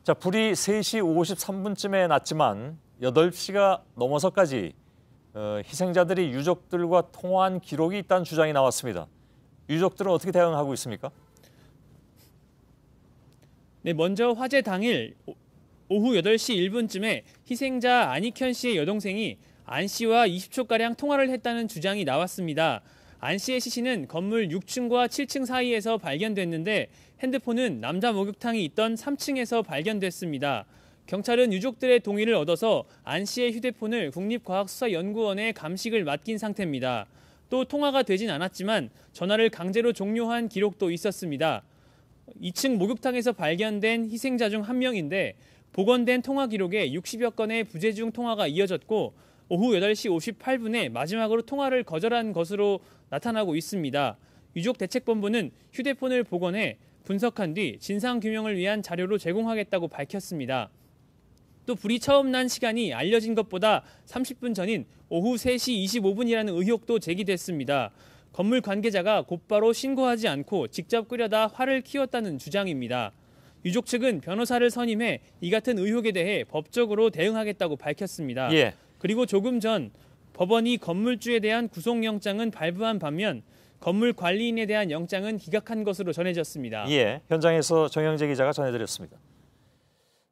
자, 불이 3시 53분쯤에 났지만 8시가 넘어서까지 희생자들이 유족들과 통화한 기록이 있다는 주장이 나왔습니다. 유족들은 어떻게 대응하고 있습니까? 네, 먼저 화재 당일 오후 8시 1분쯤에 희생자 안익현 씨의 여동생이 안 씨와 20초가량 통화를 했다는 주장이 나왔습니다. 안 씨의 시신은 건물 6층과 7층 사이에서 발견됐는데 핸드폰은 남자 목욕탕이 있던 3층에서 발견됐습니다. 경찰은 유족들의 동의를 얻어서 안 씨의 휴대폰을 국립과학수사연구원에 감식을 맡긴 상태입니다. 또 통화가 되진 않았지만 전화를 강제로 종료한 기록도 있었습니다. 2층 목욕탕에서 발견된 희생자 중 한 명인데 복원된 통화 기록에 60여 건의 부재중 통화가 이어졌고 오후 8시 58분에 마지막으로 통화를 거절한 것으로 나타나고 있습니다. 유족대책본부는 휴대폰을 복원해 분석한 뒤 진상규명을 위한 자료로 제공하겠다고 밝혔습니다. 또 불이 처음 난 시간이 알려진 것보다 30분 전인 오후 3시 25분이라는 의혹도 제기됐습니다. 건물 관계자가 곧바로 신고하지 않고 직접 끓여다 화를 키웠다는 주장입니다. 유족 측은 변호사를 선임해 이 같은 의혹에 대해 법적으로 대응하겠다고 밝혔습니다. 예. 그리고 조금 전 법원이 건물주에 대한 구속영장은 발부한 반면 건물 관리인에 대한 영장은 기각한 것으로 전해졌습니다. 예, 현장에서 정영재 기자가 전해드렸습니다.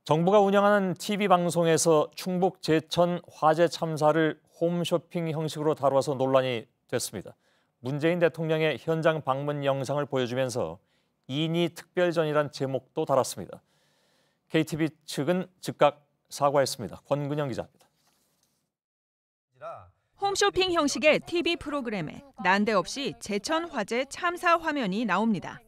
정부가 운영하는 TV 방송에서 충북 제천 화재 참사를 홈쇼핑 형식으로 다뤄서 논란이 됐습니다. 문재인 대통령의 현장 방문 영상을 보여주면서 인이 특별전이란 제목도 달았습니다. KTV 측은 즉각 사과했습니다. 권근영 기자입니다. 홈쇼핑 형식의 TV 프로그램에 난데없이 제천 화재 참사 화면이 나옵니다.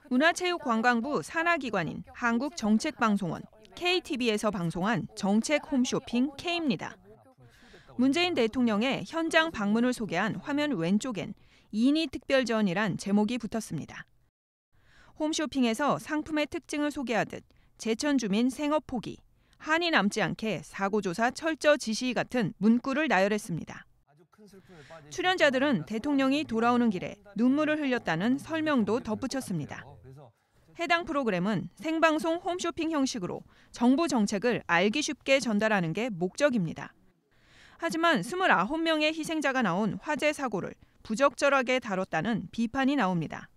문화체육관광부 산하기관인 한국정책방송원 KTV에서 방송한 정책 홈쇼핑 K입니다. 문재인 대통령의 현장 방문을 소개한 화면 왼쪽엔 인이 특별전이란 제목이 붙었습니다. 홈쇼핑에서 상품의 특징을 소개하듯 제천 주민 생업 포기, 한이 남지 않게 사고조사 철저 지시 같은 문구를 나열했습니다. 출연자들은 대통령이 돌아오는 길에 눈물을 흘렸다는 설명도 덧붙였습니다. 해당 프로그램은 생방송 홈쇼핑 형식으로 정부 정책을 알기 쉽게 전달하는 게 목적입니다. 하지만 29명의 희생자가 나온 화재 사고를 부적절하게 다뤘다는 비판이 나옵니다.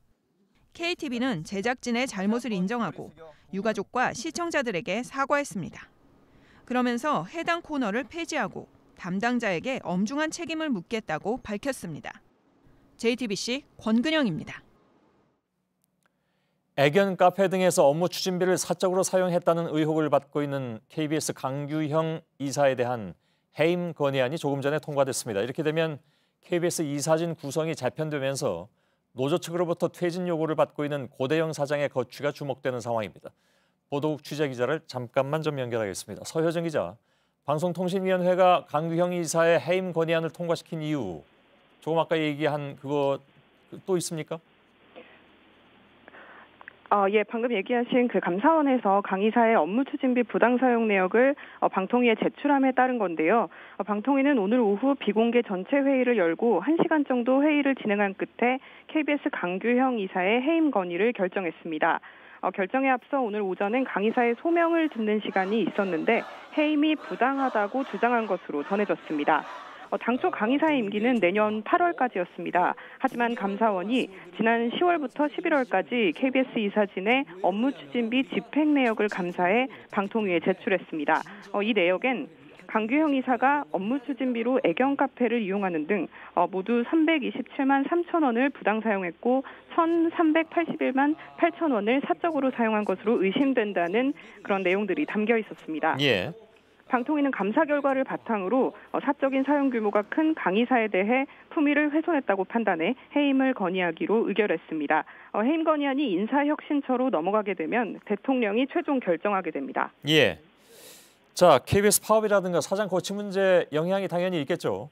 KTV는 제작진의 잘못을 인정하고 유가족과 시청자들에게 사과했습니다. 그러면서 해당 코너를 폐지하고 담당자에게 엄중한 책임을 묻겠다고 밝혔습니다. JTBC 권근영입니다. 애견 카페 등에서 업무 추진비를 사적으로 사용했다는 의혹을 받고 있는 KBS 강규형 이사에 대한 해임 건의안이 조금 전에 통과됐습니다. 이렇게 되면 KBS 이사진 구성이 재편되면서 노조 측으로부터 퇴진 요구를 받고 있는 고대영 사장의 거취가 주목되는 상황입니다. 보도국 취재기자를 잠깐만 좀 연결하겠습니다. 서효정 기자, 방송통신위원회가 강규형 이사의 해임 건의안을 통과시킨 이유, 조금 아까 얘기한 그거 또 있습니까? 예, 방금 얘기하신 그 감사원에서 강 이사의 업무 추진비 부당 사용 내역을 방통위에 제출함에 따른 건데요. 방통위는 오늘 오후 비공개 전체 회의를 열고 1시간 정도 회의를 진행한 끝에 KBS 강규형 이사의 해임 건의를 결정했습니다. 결정에 앞서 오늘 오전엔 강 이사의 소명을 듣는 시간이 있었는데 해임이 부당하다고 주장한 것으로 전해졌습니다. 당초 강 이사의 임기는 내년 8월까지였습니다. 하지만 감사원이 지난 10월부터 11월까지 KBS 이사진의 업무 추진비 집행 내역을 감사해 방통위에 제출했습니다. 이 내역엔 강규형 이사가 업무 추진비로 애견 카페를 이용하는 등 모두 327만 3천 원을 부당 사용했고 1,381만 8천 원을 사적으로 사용한 것으로 의심된다는 그런 내용들이 담겨 있었습니다. 예. 방통위는 감사 결과를 바탕으로 사적인 사용 규모가 큰 강 이사에 대해 품위를 훼손했다고 판단해 해임을 건의하기로 의결했습니다. 해임 건의안이 인사혁신처로 넘어가게 되면 대통령이 최종 결정하게 됩니다. 예. 자, KBS 파업이라든가 사장 거취 문제 영향이 당연히 있겠죠.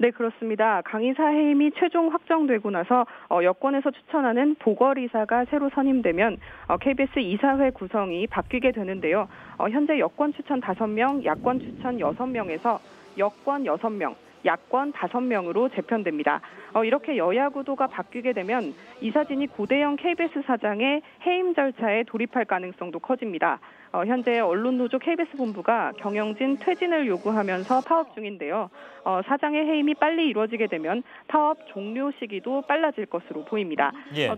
네, 그렇습니다. 강이사 해임이 최종 확정되고 나서 여권에서 추천하는 보궐이사가 새로 선임되면 KBS 이사회 구성이 바뀌게 되는데요. 현재 여권 추천 5명, 야권 추천 6명에서 여권 6명, 야권 5명으로 재편됩니다. 이렇게 여야 구도가 바뀌게 되면 이사진이 고대영 KBS 사장의 해임 절차에 돌입할 가능성도 커집니다. 현재 언론노조 KBS 본부가 경영진 퇴진을 요구하면서 파업 중인데요. 사장의 해임이 빨리 이루어지게 되면 파업 종료 시기도 빨라질 것으로 보입니다. 예.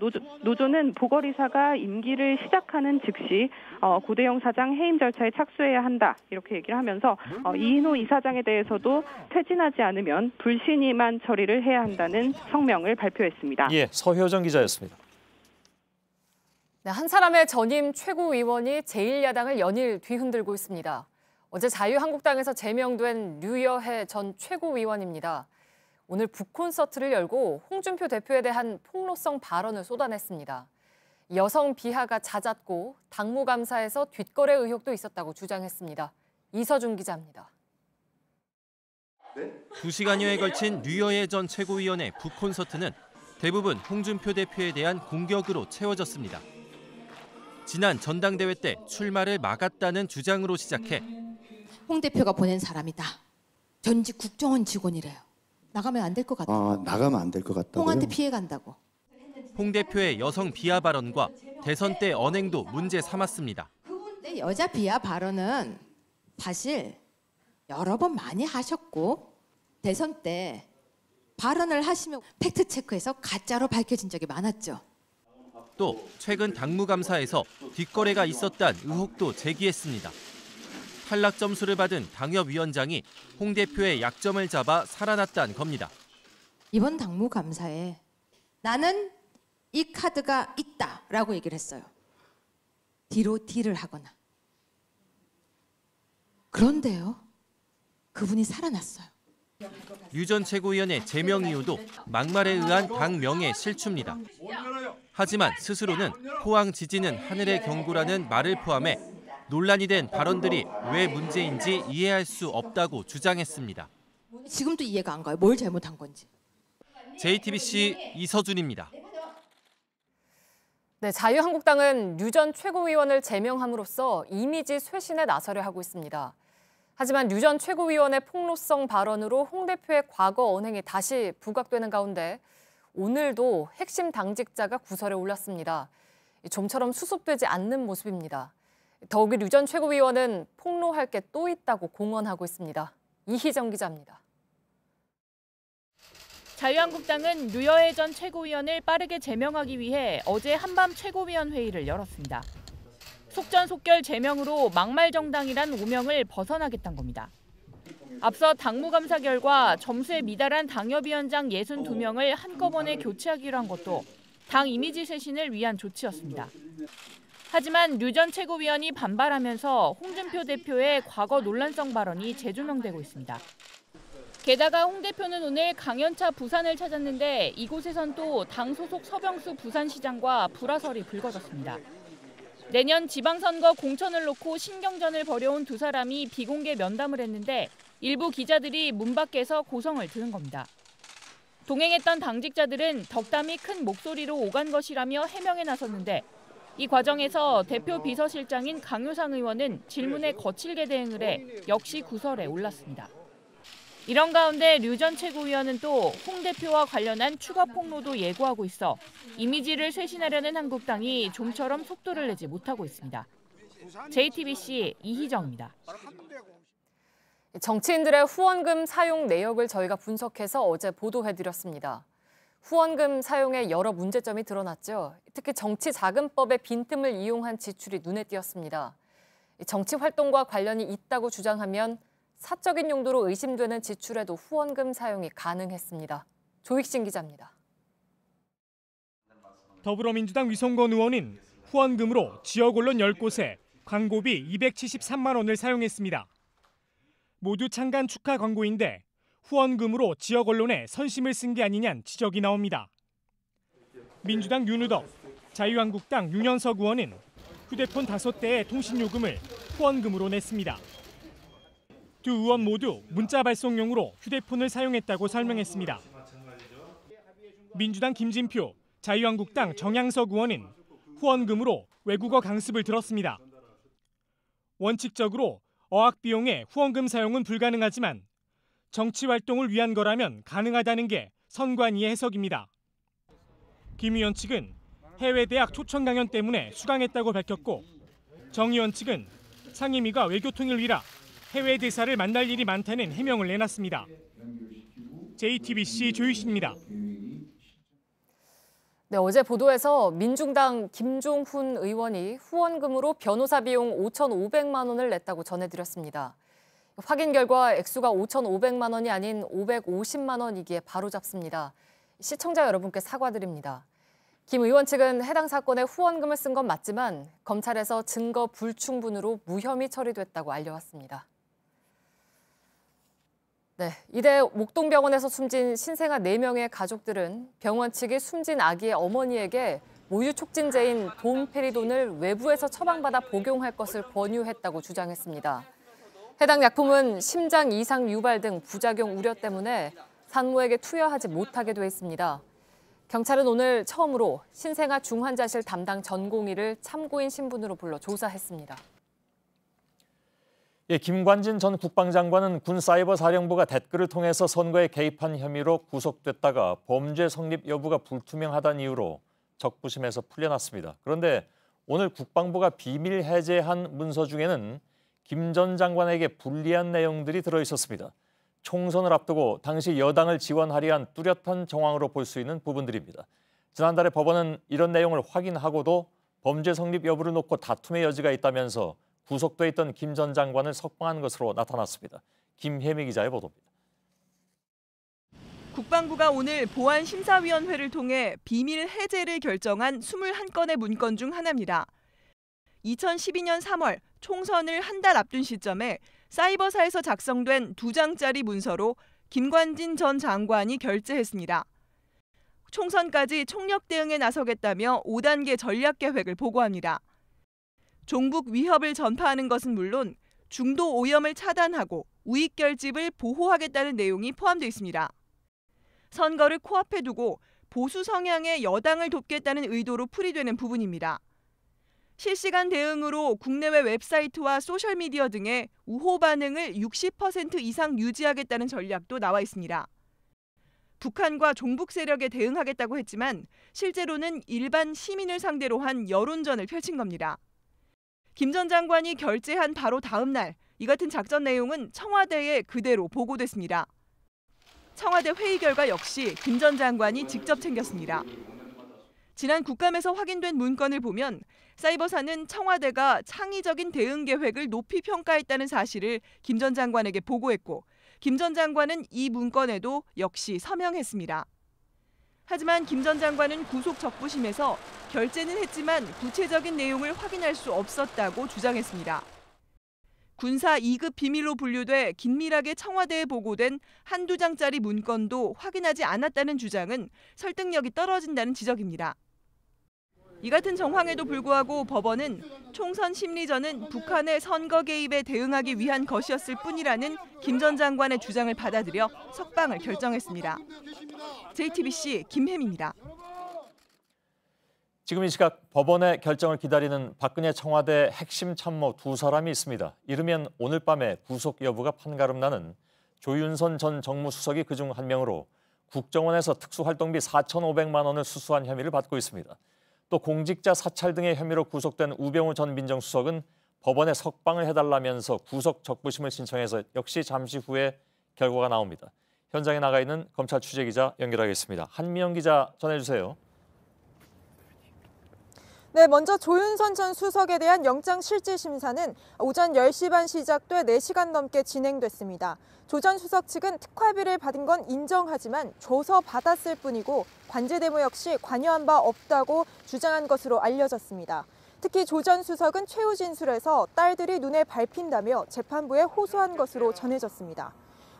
노조는 보궐이사가 임기를 시작하는 즉시 고대영 사장 해임 절차에 착수해야 한다 이렇게 얘기를 하면서 이인호 이사장에 대해서도 퇴진하지 않으면 불신임한 처리를 해야 한다는 성명을 발표했습니다. 예, 서효정 기자였습니다. 네, 한 사람의 전임 최고위원이 제1야당을 연일 뒤흔들고 있습니다. 어제 자유한국당에서 제명된 류여해 전 최고위원입니다. 오늘 북콘서트를 열고 홍준표 대표에 대한 폭로성 발언을 쏟아냈습니다. 여성 비하가 잦았고 당무감사에서 뒷거래 의혹도 있었다고 주장했습니다. 이서준 기자입니다. 2시간여에 걸친 류여해 전 최고위원의 북콘서트는 대부분 홍준표 대표에 대한 공격으로 채워졌습니다. 지난 전당대회 때 출마를 막았다는 주장으로 시작해 홍 대표가 보낸 사람이다. 전직 국정원 직원이래요. 나가면 안 될 것 같다고. 나가면 안 될 것 같다고요? 홍한테 피해 간다고. 홍 대표의 여성 비하 발언과 대선 때 언행도 문제 삼았습니다. 근데 여자 비하 발언은 사실 여러 번 많이 하셨고 대선 때 발언을 하시면 팩트 체크해서 가짜로 밝혀진 적이 많았죠. 또 최근 당무감사에서 뒷거래가 있었다는 의혹도 제기했습니다. 탈락 점수를 받은 당협위원장이 홍 대표의 약점을 잡아 살아났다는 겁니다. 이번 당무감사에 나는 이 카드가 있다라고 얘기를 했어요. 뒤로 딜을 하거나. 그런데요. 그분이 살아났어요. 류 전 최고위원의 제명 이유도 막말에 의한 당 명예 실추입니다. 하지만 스스로는 포항 지진은 하늘의 경고라는 말을 포함해 논란이 된 발언들이 왜 문제인지 이해할 수 없다고 주장했습니다. 지금도 이해가 안 가요. 뭘 잘못한 건지. JTBC 이서준입니다. 네, 자유한국당은 류 전 최고위원을 제명함으로써 이미지 쇄신에 나서려 하고 있습니다. 하지만 류 전 최고위원의 폭로성 발언으로 홍 대표의 과거 언행이 다시 부각되는 가운데 오늘도 핵심 당직자가 구설에 올랐습니다. 좀처럼 수습되지 않는 모습입니다. 더욱이 류 전 최고위원은 폭로할 게 또 있다고 공언하고 있습니다. 이희정 기자입니다. 자유한국당은 류여해 전 최고위원을 빠르게 제명하기 위해 어제 한밤 최고위원 회의를 열었습니다. 속전속결 제명으로 막말 정당이란 오명을 벗어나겠다는 겁니다. 앞서 당무감사 결과 점수에 미달한 당협위원장 62명을 한꺼번에 교체하기로 한 것도 당 이미지 쇄신을 위한 조치였습니다. 하지만 류 전 최고위원이 반발하면서 홍준표 대표의 과거 논란성 발언이 재조명되고 있습니다. 게다가 홍 대표는 오늘 강연차 부산을 찾았는데 이곳에선 또 당 소속 서병수 부산시장과 불화설이 불거졌습니다. 내년 지방선거 공천을 놓고 신경전을 벌여온 두 사람이 비공개 면담을 했는데 일부 기자들이 문 밖에서 고성을 들은 겁니다. 동행했던 당직자들은 덕담이 큰 목소리로 오간 것이라며 해명에 나섰는데 이 과정에서 대표 비서실장인 강효상 의원은 질문에 거칠게 대응을 해 역시 구설에 올랐습니다. 이런 가운데 류 전 최고위원은 또 홍 대표와 관련한 추가 폭로도 예고하고 있어 이미지를 쇄신하려는 한국당이 좀처럼 속도를 내지 못하고 있습니다. JTBC 이희정입니다. 정치인들의 후원금 사용 내역을 저희가 분석해서 어제 보도해드렸습니다. 후원금 사용에 여러 문제점이 드러났죠. 특히 정치자금법의 빈틈을 이용한 지출이 눈에 띄었습니다. 정치 활동과 관련이 있다고 주장하면 사적인 용도로 의심되는 지출에도 후원금 사용이 가능했습니다. 조익신 기자입니다. 더불어민주당 위성건 의원은 후원금으로 지역 언론 10곳에 광고비 273만 원을 사용했습니다. 모두 창간 축하 광고인데 후원금으로 지역 언론에 선심을 쓴 게 아니냐는 지적이 나옵니다. 민주당 윤우덕, 자유한국당 윤현석 의원은 휴대폰 5대의 통신요금을 후원금으로 냈습니다. 두 의원 모두 문자 발송용으로 휴대폰을 사용했다고 설명했습니다. 민주당 김진표, 자유한국당 정양석 의원은 후원금으로 외국어 강습을 들었습니다. 원칙적으로 어학 비용의 후원금 사용은 불가능하지만 정치 활동을 위한 거라면 가능하다는 게 선관위의 해석입니다. 김 의원 측은 해외 대학 초청 강연 때문에 수강했다고 밝혔고, 정 의원 측은 상임위가 외교통일 위라 해외 대사를 만날 일이 많다는 해명을 내놨습니다. JTBC 조유신입니다. 네, 어제 보도에서 민중당 김종훈 의원이 후원금으로 변호사 비용 5,500만 원을 냈다고 전해드렸습니다. 확인 결과 액수가 5,500만 원이 아닌 550만 원이기에 바로잡습니다. 시청자 여러분께 사과드립니다. 김 의원 측은 해당 사건에 후원금을 쓴 건 맞지만 검찰에서 증거 불충분으로 무혐의 처리됐다고 알려왔습니다. 네, 이대 목동병원에서 숨진 신생아 4명의 가족들은 병원 측이 숨진 아기의 어머니에게 모유 촉진제인 돔페리돈을 외부에서 처방받아 복용할 것을 권유했다고 주장했습니다. 해당 약품은 심장 이상 유발 등 부작용 우려 때문에 산모에게 투여하지 못하게 돼 있습니다. 경찰은 오늘 처음으로 신생아 중환자실 담당 전공의를 참고인 신분으로 불러 조사했습니다. 김관진 전 국방장관은 군사이버사령부가 댓글을 통해서 선거에 개입한 혐의로 구속됐다가 범죄 성립 여부가 불투명하다는 이유로 적부심에서 풀려났습니다. 그런데 오늘 국방부가 비밀 해제한 문서 중에는 김 전 장관에게 불리한 내용들이 들어있었습니다. 총선을 앞두고 당시 여당을 지원하려 한 뚜렷한 정황으로 볼 수 있는 부분들입니다. 지난달에 법원은 이런 내용을 확인하고도 범죄 성립 여부를 놓고 다툼의 여지가 있다면서 구속돼 있던 김 전 장관을 석방한 것으로 나타났습니다. 김혜미 기자의 보도입니다. 국방부가 오늘 보안심사위원회를 통해 비밀 해제를 결정한 21건의 문건 중 하나입니다. 2012년 3월 총선을 한 달 앞둔 시점에 사이버사에서 작성된 2장짜리 문서로 김관진 전 장관이 결재했습니다. 총선까지 총력 대응에 나서겠다며 5단계 전략 계획을 보고합니다. 종북 위협을 전파하는 것은 물론 중도 오염을 차단하고 우익 결집을 보호하겠다는 내용이 포함되어 있습니다. 선거를 코앞에 두고 보수 성향의 여당을 돕겠다는 의도로 풀이되는 부분입니다. 실시간 대응으로 국내외 웹사이트와 소셜미디어 등의 우호 반응을 60% 이상 유지하겠다는 전략도 나와 있습니다. 북한과 종북 세력에 대응하겠다고 했지만 실제로는 일반 시민을 상대로 한 여론전을 펼친 겁니다. 김 전 장관이 결재한 바로 다음 날 이 같은 작전 내용은 청와대에 그대로 보고됐습니다. 청와대 회의 결과 역시 김 전 장관이 직접 챙겼습니다. 지난 국감에서 확인된 문건을 보면 사이버사는 청와대가 창의적인 대응 계획을 높이 평가했다는 사실을 김 전 장관에게 보고했고 김 전 장관은 이 문건에도 역시 서명했습니다. 하지만 김 전 장관은 구속 적부심에서 결재는 했지만 구체적인 내용을 확인할 수 없었다고 주장했습니다. 군사 2급 비밀로 분류돼 긴밀하게 청와대에 보고된 한두 장짜리 문건도 확인하지 않았다는 주장은 설득력이 떨어진다는 지적입니다. 이 같은 정황에도 불구하고 법원은 총선 심리전은 북한의 선거 개입에 대응하기 위한 것이었을 뿐이라는 김 전 장관의 주장을 받아들여 석방을 결정했습니다. JTBC 김혜미입니다. 지금 이 시각 법원의 결정을 기다리는 박근혜 청와대 핵심 참모 2사람이 있습니다. 이르면 오늘 밤에 구속 여부가 판가름나는 조윤선 전 정무수석이 그중 한 명으로 국정원에서 특수활동비 4,500만 원을 수수한 혐의를 받고 있습니다. 또 공직자 사찰 등의 혐의로 구속된 우병우 전 민정수석은 법원에 석방을 해달라면서 구속 적부심을 신청해서 역시 잠시 후에 결과가 나옵니다. 현장에 나가 있는 검찰 취재기자 연결하겠습니다. 한미영 기자 전해주세요. 네, 먼저 조윤선 전 수석에 대한 영장실질심사는 오전 10시 반 시작돼 4시간 넘게 진행됐습니다. 조 전 수석 측은 특활비를 받은 건 인정하지만 줘서 받았을 뿐이고 관제대모 역시 관여한 바 없다고 주장한 것으로 알려졌습니다. 특히 조 전 수석은 최후 진술에서 딸들이 눈에 밟힌다며 재판부에 호소한 것으로 전해졌습니다.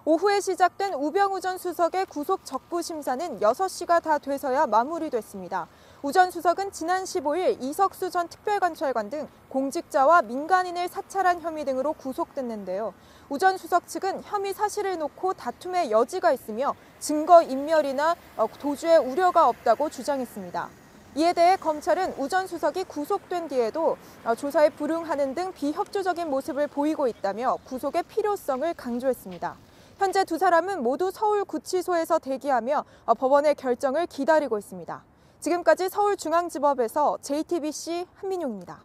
오후에 시작된 우병우 전 수석의 구속 적부 심사는 6시가 다 돼서야 마무리됐습니다. 우 전 수석은 지난 15일 이석수 전 특별관찰관 등 공직자와 민간인을 사찰한 혐의 등으로 구속됐는데요. 우 전 수석 측은 혐의 사실을 놓고 다툼의 여지가 있으며 증거인멸이나 도주의 우려가 없다고 주장했습니다. 이에 대해 검찰은 우 전 수석이 구속된 뒤에도 조사에 불응하는 등 비협조적인 모습을 보이고 있다며 구속의 필요성을 강조했습니다. 현재 두 사람은 모두 서울구치소에서 대기하며 법원의 결정을 기다리고 있습니다. 지금까지 서울중앙지법에서 JTBC 한민용입니다.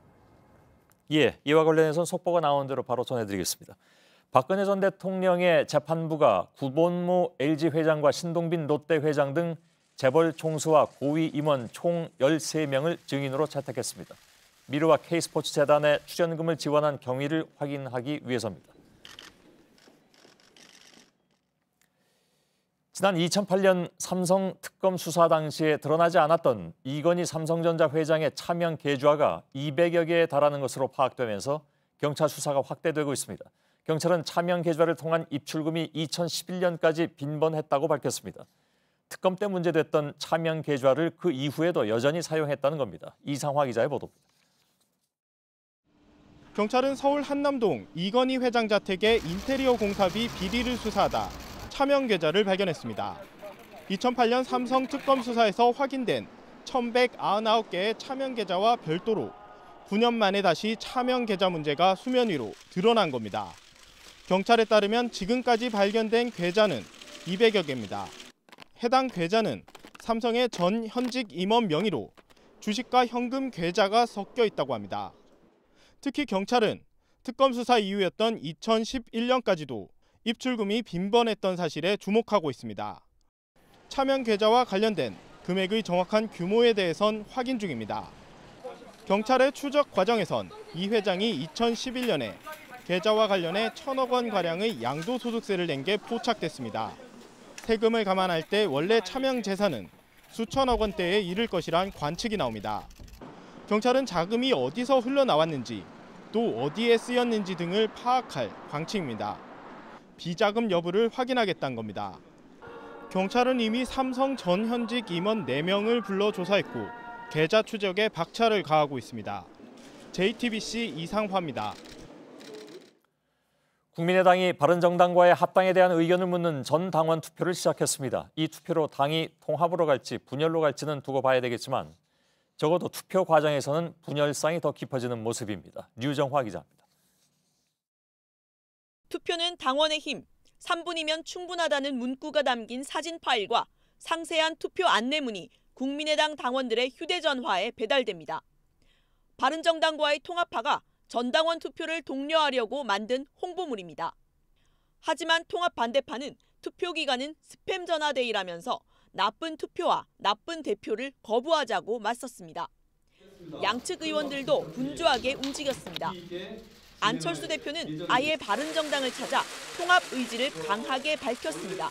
예, 이와 관련해서 속보가 나온 대로 바로 전해드리겠습니다. 박근혜 전 대통령의 재판부가 구본무 LG 회장과 신동빈 롯데 회장 등 재벌 총수와 고위 임원 총 13명을 증인으로 채택했습니다. 미르와 K스포츠재단에 출연금을 지원한 경위를 확인하기 위해서입니다. 지난 2008년 삼성 특검 수사 당시에 드러나지 않았던 이건희 삼성전자 회장의 차명 계좌가 200여 개에 달하는 것으로 파악되면서 경찰 수사가 확대되고 있습니다. 경찰은 차명 계좌를 통한 입출금이 2011년까지 빈번했다고 밝혔습니다. 특검 때 문제됐던 차명 계좌를 그 이후에도 여전히 사용했다는 겁니다. 이상화 기자의 보도입니다. 경찰은 서울 한남동 이건희 회장 자택의 인테리어 공사비 비리를 수사하다 차명 계좌를 발견했습니다. 2008년 삼성 특검 수사에서 확인된 1,199개의 차명 계좌와 별도로 9년 만에 다시 차명 계좌 문제가 수면 위로 드러난 겁니다. 경찰에 따르면 지금까지 발견된 계좌는 200여 개입니다. 해당 계좌는 삼성의 전 현직 임원 명의로 주식과 현금 계좌가 섞여 있다고 합니다. 특히 경찰은 특검 수사 이후였던 2011년까지도 입출금이 빈번했던 사실에 주목하고 있습니다. 차명 계좌와 관련된 금액의 정확한 규모에 대해선 확인 중입니다. 경찰의 추적 과정에선 이 회장이 2011년에 계좌와 관련해 1,000억 원가량의 양도소득세를 낸 게 포착됐습니다. 세금을 감안할 때 원래 차명 재산은 수천억 원대에 이를 것이란 관측이 나옵니다. 경찰은 자금이 어디서 흘러나왔는지 또 어디에 쓰였는지 등을 파악할 방침입니다. 비자금 여부를 확인하겠다는 겁니다. 경찰은 이미 삼성 전 현직 임원 4명을 불러 조사했고 계좌 추적에 박차를 가하고 있습니다. JTBC 이상화입니다. 국민의당이 바른정당과의 합당에 대한 의견을 묻는 전 당원 투표를 시작했습니다. 이 투표로 당이 통합으로 갈지 분열로 갈지는 두고 봐야 되겠지만 적어도 투표 과정에서는 분열상이 더 깊어지는 모습입니다. 류정화 기자입니다. 투표는 당원의 힘, 3분이면 충분하다는 문구가 담긴 사진 파일과 상세한 투표 안내문이 국민의당 당원들의 휴대전화에 배달됩니다. 바른정당과의 통합파가 전당원 투표를 독려하려고 만든 홍보물입니다. 하지만 통합 반대파는 투표 기간은 스팸 전화데이라면서 나쁜 투표와 나쁜 대표를 거부하자고 맞섰습니다. 양측 의원들도 분주하게 움직였습니다. 안철수 대표는 아예 바른정당을 찾아 통합 의지를 강하게 밝혔습니다.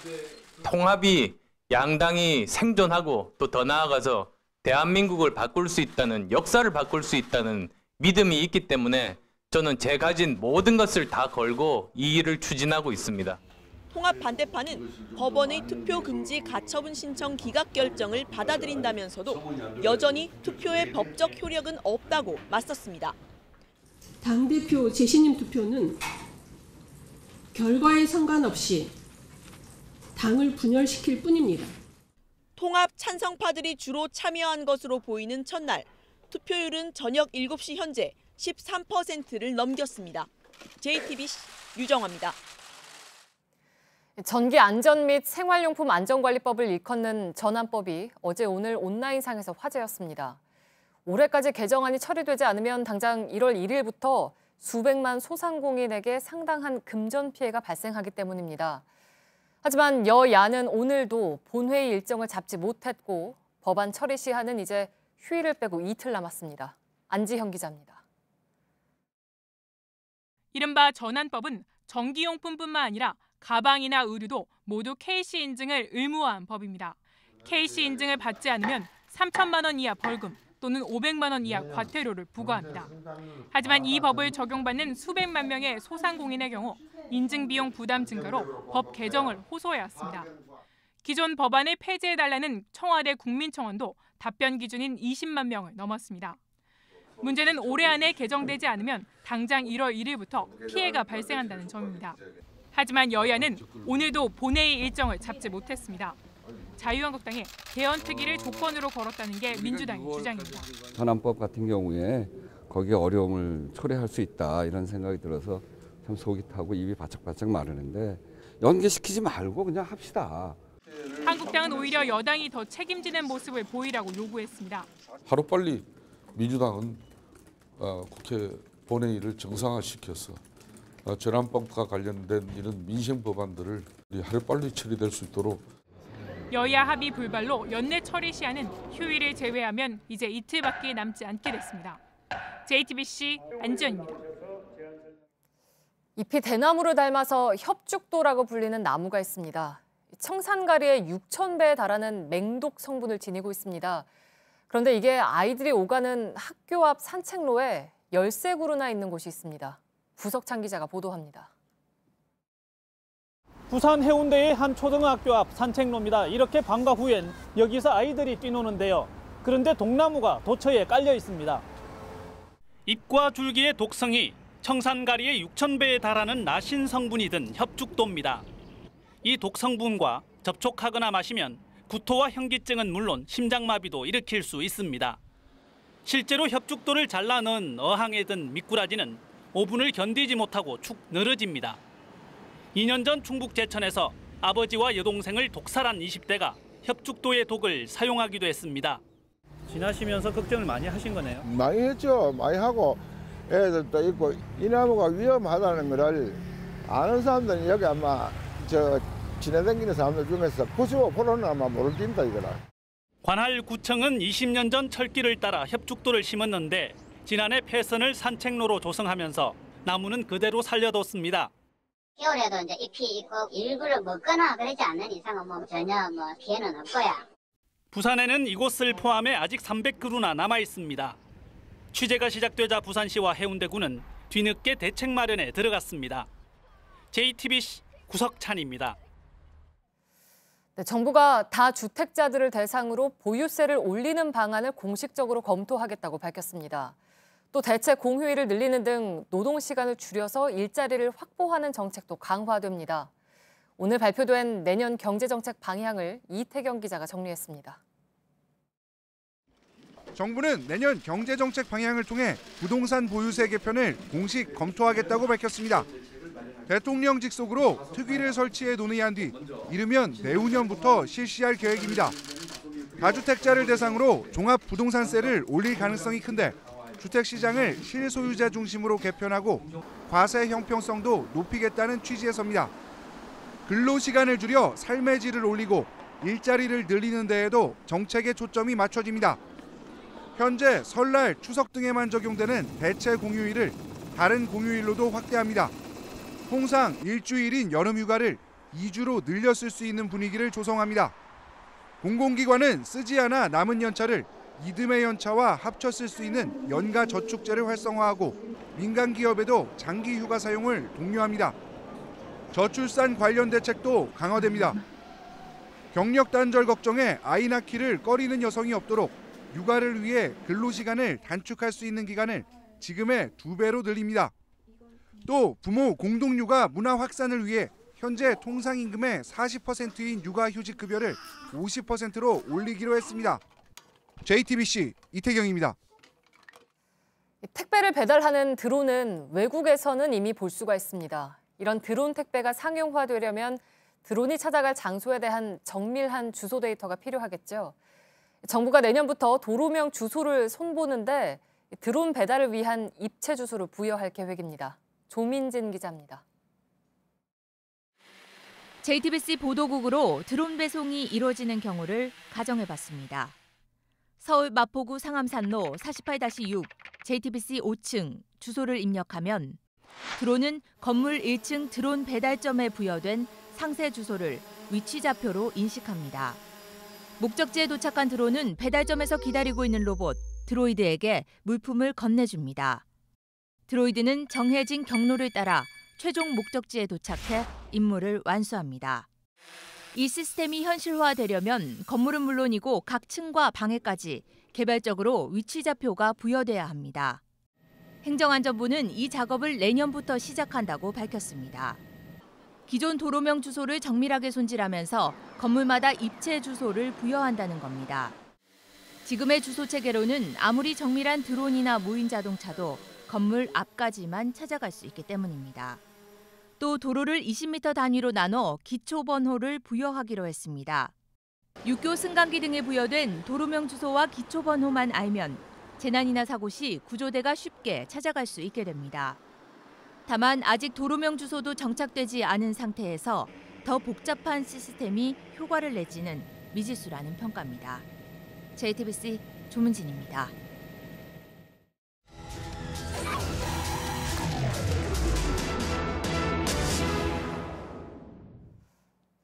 통합이 양당이 생존하고 또 더 나아가서 대한민국을 바꿀 수 있다는, 역사를 바꿀 수 있다는 믿음이 있기 때문에 저는 제 가진 모든 것을 다 걸고 이 일을 추진하고 있습니다. 통합 반대파는 법원의 투표 금지 가처분 신청 기각 결정을 받아들인다면서도 여전히 투표의 법적 효력은 없다고 맞섰습니다. 당대표 재신임 투표는 결과에 상관없이 당을 분열시킬 뿐입니다. 통합 찬성파들이 주로 참여한 것으로 보이는 첫날, 투표율은 저녁 7시 현재 13%를 넘겼습니다. JTBC 유정화입니다. 전기 안전 및 생활용품 안전관리법을 일컫는 전안법이 어제 오늘 온라인상에서 화제였습니다. 올해까지 개정안이 처리되지 않으면 당장 1월 1일부터 수백만 소상공인에게 상당한 금전 피해가 발생하기 때문입니다. 하지만 여야는 오늘도 본회의 일정을 잡지 못했고 법안 처리 시한은 이제 휴일을 빼고 이틀 남았습니다. 안지현 기자입니다. 이른바 전안법은 전기용품뿐만 아니라 가방이나 의류도 모두 KC 인증을 의무화한 법입니다. KC 인증을 받지 않으면 3천만 원 이하 벌금 또는 500만 원 이하 과태료를 부과합니다. 하지만 이 법을 적용받는 수백만 명의 소상공인의 경우 인증 비용 부담 증가로 법 개정을 호소해왔습니다. 기존 법안을 폐지해달라는 청와대 국민청원도 답변 기준인 20만 명을 넘었습니다. 문제는 올해 안에 개정되지 않으면 당장 1월 1일부터 피해가 발생한다는 점입니다. 하지만 여야는 오늘도 본회의 일정을 잡지 못했습니다. 자유한국당이 개헌특위를 조건으로 걸었다는 게 민주당의 주장입니다. 현안법 같은 경우에 거기에 어려움을 초래할 수 있다 이런 생각이 들어서 참 속이 타고 입이 바짝바짝 마르는데 연계시키지 말고 그냥 합시다. 한국당은 오히려 여당이 더 책임지는 모습을 보이라고 요구했습니다. 하루빨리 민주당은 국회 본회의를 정상화시켜서 재난법과 관련된 이런 민생 법안들을 하루빨리 처리될 수 있도록. 여야 합의 불발로 연내 처리 시한은 휴일을 제외하면 이제 이틀밖에 남지 않게 됐습니다. JTBC 안지연입니다. 잎이 대나무를 닮아서 협죽도라고 불리는 나무가 있습니다. 청산가리의 6,000배에 달하는 맹독 성분을 지니고 있습니다. 그런데 이게 아이들이 오가는 학교 앞 산책로에 13그루나 있는 곳이 있습니다. 부석찬 기자가 보도합니다. 부산 해운대의 한 초등학교 앞 산책로입니다. 이렇게 방과 후엔 여기서 아이들이 뛰노는데요. 그런데 독나무가 도처에 깔려 있습니다. 잎과 줄기의 독성이 청산가리의 6,000배에 달하는 나신 성분이 든 협죽도입니다. 이 독성분과 접촉하거나 마시면 구토와 현기증은 물론 심장마비도 일으킬 수 있습니다. 실제로 협죽도를 잘라 넣은 어항에 든 미꾸라지는 오븐을 견디지 못하고 축 늘어집니다. 2년 전 충북 제천에서 아버지와 여동생을 독살한 20대가 협죽도의 독을 사용하기도 했습니다. 지나시면서 걱정을 많이 하신 거네요? 많이 했죠. 많이 하고 애들도 있고 이 나무가 위험하다는 걸 아는 사람들은 여기 아마 지나다니는 사람들 중에서 95%는 아마 모를 겁니다. 이거라. 관할구청은 20년 전 철길을 따라 협죽도를 심었는데 지난해 폐선을 산책로로 조성하면서 나무는 그대로 살려뒀습니다. 겨울에도 이제 잎이 있고 일부러 먹거나 그러지 않는 이상은 전혀 피해는 없고요. 부산에는 이곳을 포함해 아직 300그루나 남아 있습니다. 취재가 시작되자 부산시와 해운대구는 뒤늦게 대책 마련에 들어갔습니다. JTBC 구석찬입니다. 네, 정부가 다주택자들을 대상으로 보유세를 올리는 방안을 공식적으로 검토하겠다고 밝혔습니다. 또 대체 공휴일을 늘리는 등 노동시간을 줄여서 일자리를 확보하는 정책도 강화됩니다. 오늘 발표된 내년 경제정책 방향을 이태경 기자가 정리했습니다. 정부는 내년 경제정책 방향을 통해 부동산 보유세 개편을 공식 검토하겠다고 밝혔습니다. 대통령 직속으로 특위를 설치해 논의한 뒤 이르면 내후년부터 실시할 계획입니다. 다주택자를 대상으로 종합부동산세를 올릴 가능성이 큰데 주택시장을 실소유자 중심으로 개편하고 과세 형평성도 높이겠다는 취지에서입니다. 근로시간을 줄여 삶의 질을 올리고 일자리를 늘리는 데에도 정책의 초점이 맞춰집니다. 현재 설날, 추석 등에만 적용되는 대체 공휴일을 다른 공휴일로도 확대합니다. 통상 일주일인 여름휴가를 2주로 늘려 쓸 수 있는 분위기를 조성합니다. 공공기관은 쓰지 않아 남은 연차를 이듬해 연차와 합쳐 쓸 수 있는 연가 저축제를 활성화하고 민간 기업에도 장기 휴가 사용을 독려합니다. 저출산 관련 대책도 강화됩니다. 경력 단절 걱정에 아이 낳기를 꺼리는 여성이 없도록 육아를 위해 근로시간을 단축할 수 있는 기간을 지금의 2배로 늘립니다. 또 부모 공동육아 문화 확산을 위해 현재 통상임금의 40%인 육아휴직급여를 50%로 올리기로 했습니다. JTBC 이태경입니다. 택배를 배달하는 드론은 외국에서는 이미 볼 수가 있습니다. 이런 드론 택배가 상용화되려면 드론이 찾아갈 장소에 대한 정밀한 주소 데이터가 필요하겠죠. 정부가 내년부터 도로명 주소를 손보는데 드론 배달을 위한 입체 주소를 부여할 계획입니다. 조민진 기자입니다. JTBC 보도국으로 드론 배송이 이루어지는 경우를 가정해봤습니다. 서울 마포구 상암산로 48-6 JTBC 5층 주소를 입력하면 드론은 건물 1층 드론 배달점에 부여된 상세 주소를 위치 좌표로 인식합니다. 목적지에 도착한 드론은 배달점에서 기다리고 있는 로봇 드로이드에게 물품을 건네줍니다. 드로이드는 정해진 경로를 따라 최종 목적지에 도착해 임무를 완수합니다. 이 시스템이 현실화되려면 건물은 물론이고 각 층과 방에까지 개별적으로 위치좌표가 부여돼야 합니다. 행정안전부는 이 작업을 내년부터 시작한다고 밝혔습니다. 기존 도로명 주소를 정밀하게 손질하면서 건물마다 입체 주소를 부여한다는 겁니다. 지금의 주소 체계로는 아무리 정밀한 드론이나 무인 자동차도 건물 앞까지만 찾아갈 수 있기 때문입니다. 또 도로를 20m 단위로 나눠 기초 번호를 부여하기로 했습니다. 육교 승강기 등에 부여된 도로명 주소와 기초 번호만 알면 재난이나 사고 시 구조대가 쉽게 찾아갈 수 있게 됩니다. 다만 아직 도로명 주소도 정착되지 않은 상태에서 더 복잡한 시스템이 효과를 낼지는 미지수라는 평가입니다. JTBC 조문진입니다.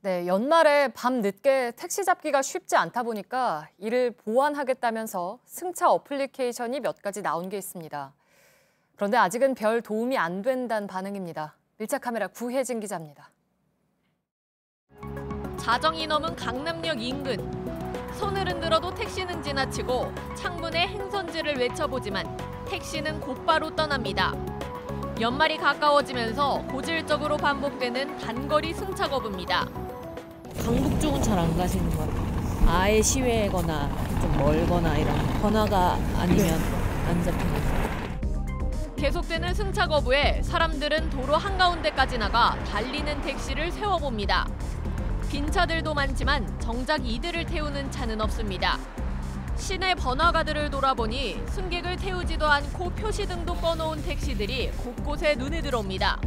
네, 연말에 밤 늦게 택시 잡기가 쉽지 않다 보니까 이를 보완하겠다면서 승차 어플리케이션이 몇 가지 나온 게 있습니다. 그런데 아직은 별 도움이 안 된다는 반응입니다. 밀착 카메라 구혜진 기자입니다. 자정이 넘은 강남역 인근. 손을 흔들어도 택시는 지나치고 창문에 행선지를 외쳐보지만 택시는 곧바로 떠납니다. 연말이 가까워지면서 고질적으로 반복되는 단거리 승차 거부입니다. 강북 쪽은 잘 안 가시는 것 같아요. 아예 시외거나 좀 멀거나 이런 번화가 아니면 안 잡힙니다. 계속되는 승차 거부에 사람들은 도로 한가운데까지 나가 달리는 택시를 세워봅니다. 빈 차들도 많지만 정작 이들을 태우는 차는 없습니다. 시내 번화가들을 돌아보니 승객을 태우지도 않고 표시등도 꺼놓은 택시들이 곳곳에 눈에 들어옵니다.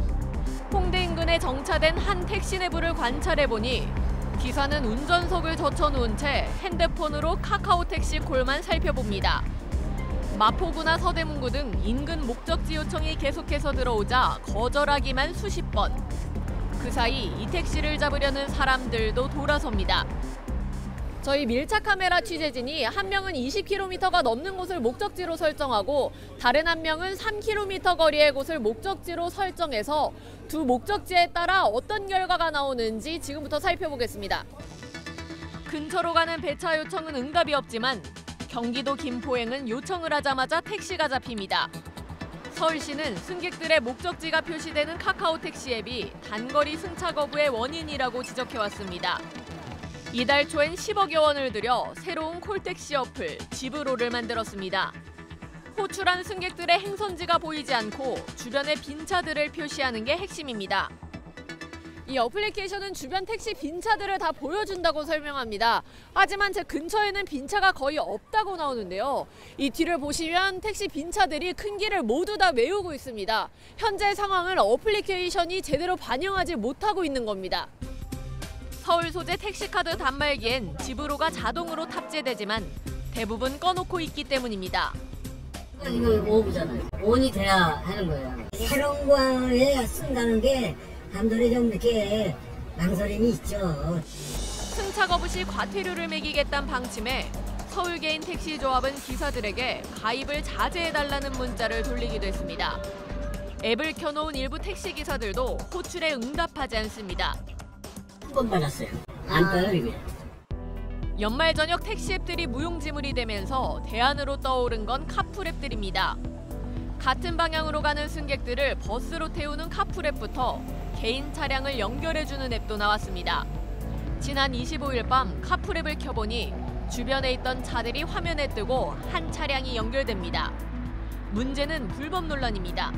홍대 인근에 정차된 한 택시 내부를 관찰해보니 기사는 운전석을 젖혀놓은 채 핸드폰으로 카카오택시 콜만 살펴봅니다. 마포구나 서대문구 등 인근 목적지 요청이 계속해서 들어오자 거절하기만 수십 번. 그 사이 이 택시를 잡으려는 사람들도 돌아섭니다. 저희 밀착 카메라 취재진이 한 명은 20km가 넘는 곳을 목적지로 설정하고 다른 한 명은 3km 거리의 곳을 목적지로 설정해서 두 목적지에 따라 어떤 결과가 나오는지 지금부터 살펴보겠습니다. 근처로 가는 배차 요청은 응답이 없지만 경기도 김포행은 요청을 하자마자 택시가 잡힙니다. 서울시는 승객들의 목적지가 표시되는 카카오 택시 앱이 단거리 승차 거부의 원인이라고 지적해왔습니다. 이달 초엔 10억여 원을 들여 새로운 콜택시 어플 지브로를 만들었습니다. 호출한 승객들의 행선지가 보이지 않고 주변의 빈차들을 표시하는 게 핵심입니다. 이 어플리케이션은 주변 택시 빈차들을 다 보여준다고 설명합니다. 하지만 제 근처에는 빈차가 거의 없다고 나오는데요. 이 뒤를 보시면 택시 빈차들이 큰 길을 모두 다 메우고 있습니다. 현재 상황을 어플리케이션이 제대로 반영하지 못하고 있는 겁니다. 서울 소재 택시카드 단말기엔 지브로가 자동으로 탑재되지만 대부분 꺼놓고 있기 때문입니다. 이거 오브잖아요. 온이 돼야 하는 거예요. 새로운 거에 쓴다는 게 감독이 좀 이렇게 망설임이 있죠. 승차 거부 시 과태료를 매기겠다는 방침에 서울개인 택시조합은 기사들에게 가입을 자제해달라는 문자를 돌리기도 했습니다. 앱을 켜놓은 일부 택시기사들도 호출에 응답하지 않습니다. 한 번 받았어요. 안 떠요 이게. 연말 저녁 택시 앱들이 무용지물이 되면서 대안으로 떠오른 건 카풀 앱들입니다. 같은 방향으로 가는 승객들을 버스로 태우는 카풀 앱부터 개인 차량을 연결해주는 앱도 나왔습니다. 지난 25일 밤 카풀 앱을 켜보니 주변에 있던 차들이 화면에 뜨고 한 차량이 연결됩니다. 문제는 불법 논란입니다.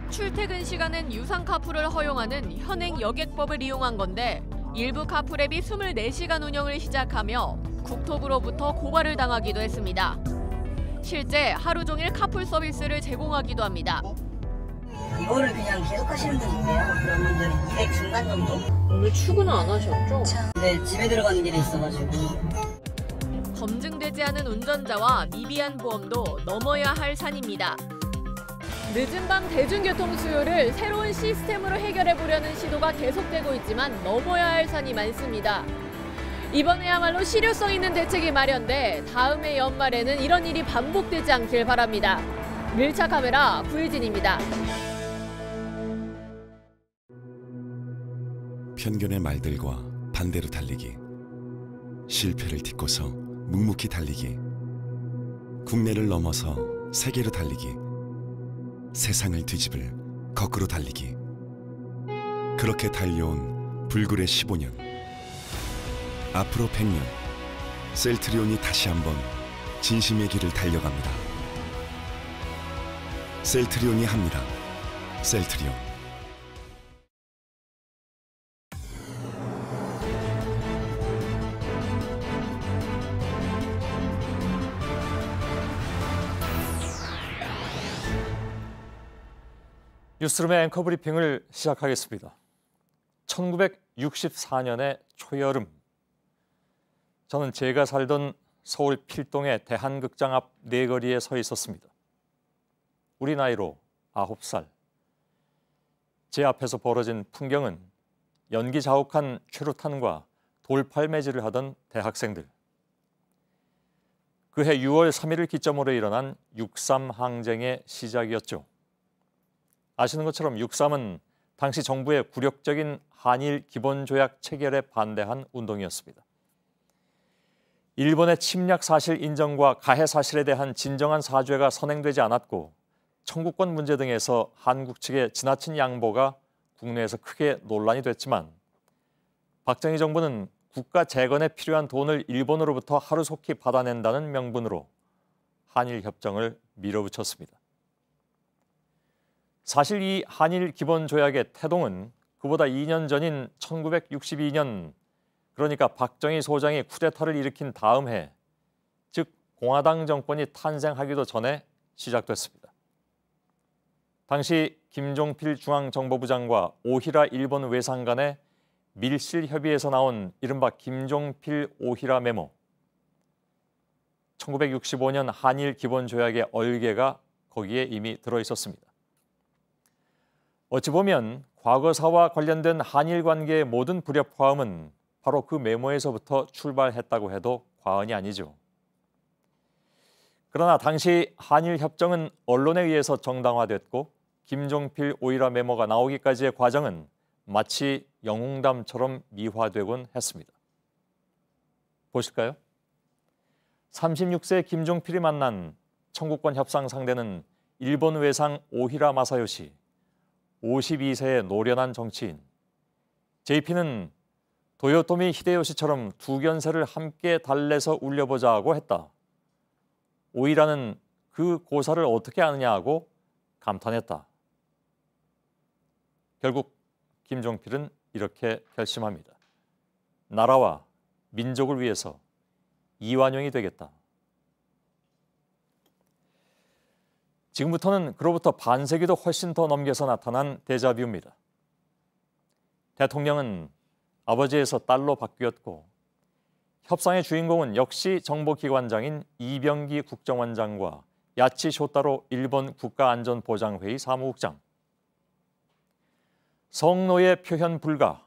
출퇴근 시간엔 유상 카풀을 허용하는 현행 여객법을 이용한 건데 일부 카풀 앱이 24시간 운영을 시작하며 국토부로부터 고발을 당하기도 했습니다. 실제 하루 종일 카풀 서비스를 제공하기도 합니다. 이거를 그냥 계속 하시는 분 있대요. 그런 분들이 200 중반 정도. 오늘 출근은 안 하셨죠? 네, 집에 들어가는 길에 있어가지고. 검증되지 않은 운전자와 미비한 보험도 넘어야 할 산입니다. 늦은 밤 대중교통 수요를 새로운 시스템으로 해결해보려는 시도가 계속되고 있지만 넘어야 할 산이 많습니다. 이번에야말로 실효성 있는 대책이 마련돼 다음해 연말에는 이런 일이 반복되지 않길 바랍니다. 밀착 카메라 구혜진입니다. 편견의 말들과 반대로 달리기. 실패를 딛고서 묵묵히 달리기. 국내를 넘어서 세계로 달리기. 세상을 뒤집을 거꾸로 달리기. 그렇게 달려온 불굴의 15년. 앞으로 100년. 셀트리온이 다시 한번 진심의 길을 달려갑니다. 셀트리온이 합니다. 셀트리온. 뉴스룸의 앵커 브리핑을 시작하겠습니다. 1964년의 초여름, 저는 제가 살던 서울 필동의 대한극장 앞 네거리에 서 있었습니다. 우리 나이로 9살. 제 앞에서 벌어진 풍경은 연기 자욱한 최루탄과 돌팔매질을 하던 대학생들. 그해 6월 3일을 기점으로 일어난 6.3 항쟁의 시작이었죠. 아시는 것처럼 6.3은 당시 정부의 굴욕적인 한일 기본조약 체결에 반대한 운동이었습니다. 일본의 침략 사실 인정과 가해 사실에 대한 진정한 사죄가 선행되지 않았고 청구권 문제 등에서 한국 측의 지나친 양보가 국내에서 크게 논란이 됐지만 박정희 정부는 국가 재건에 필요한 돈을 일본으로부터 하루속히 받아낸다는 명분으로 한일 협정을 밀어붙였습니다. 사실 이 한일 기본조약의 태동은 그보다 2년 전인 1962년, 그러니까 박정희 소장이 쿠데타를 일으킨 다음 해, 즉 공화당 정권이 탄생하기도 전에 시작됐습니다. 당시 김종필 중앙정보부장과 오히라 일본 외상 간의 밀실 협의에서 나온 이른바 김종필 오히라 메모. 1965년 한일 기본조약의 얼개가 거기에 이미 들어있었습니다. 어찌 보면 과거사와 관련된 한일 관계의 모든 불협화음은 바로 그 메모에서부터 출발했다고 해도 과언이 아니죠. 그러나 당시 한일 협정은 언론에 의해서 정당화됐고 김종필 오히라 메모가 나오기까지의 과정은 마치 영웅담처럼 미화되곤 했습니다. 보실까요? 36세 김종필이 만난 청구권 협상 상대는 일본 외상 오히라 마사요시, 52세의 노련한 정치인. JP는 도요토미 히데요시처럼 두 견세를 함께 달래서 울려보자고 했다. 오히라는 그 고사를 어떻게 아느냐 하고 감탄했다. 결국 김종필은 이렇게 결심합니다. 나라와 민족을 위해서 이완용이 되겠다. 지금부터는 그로부터 반세기도 훨씬 더 넘겨서 나타난 데자뷰입니다. 대통령은 아버지에서 딸로 바뀌었고 협상의 주인공은 역시 정보기관장인 이병기 국정원장과 야치 쇼타로 일본 국가안전보장회의 사무국장. 성노예 표현 불가,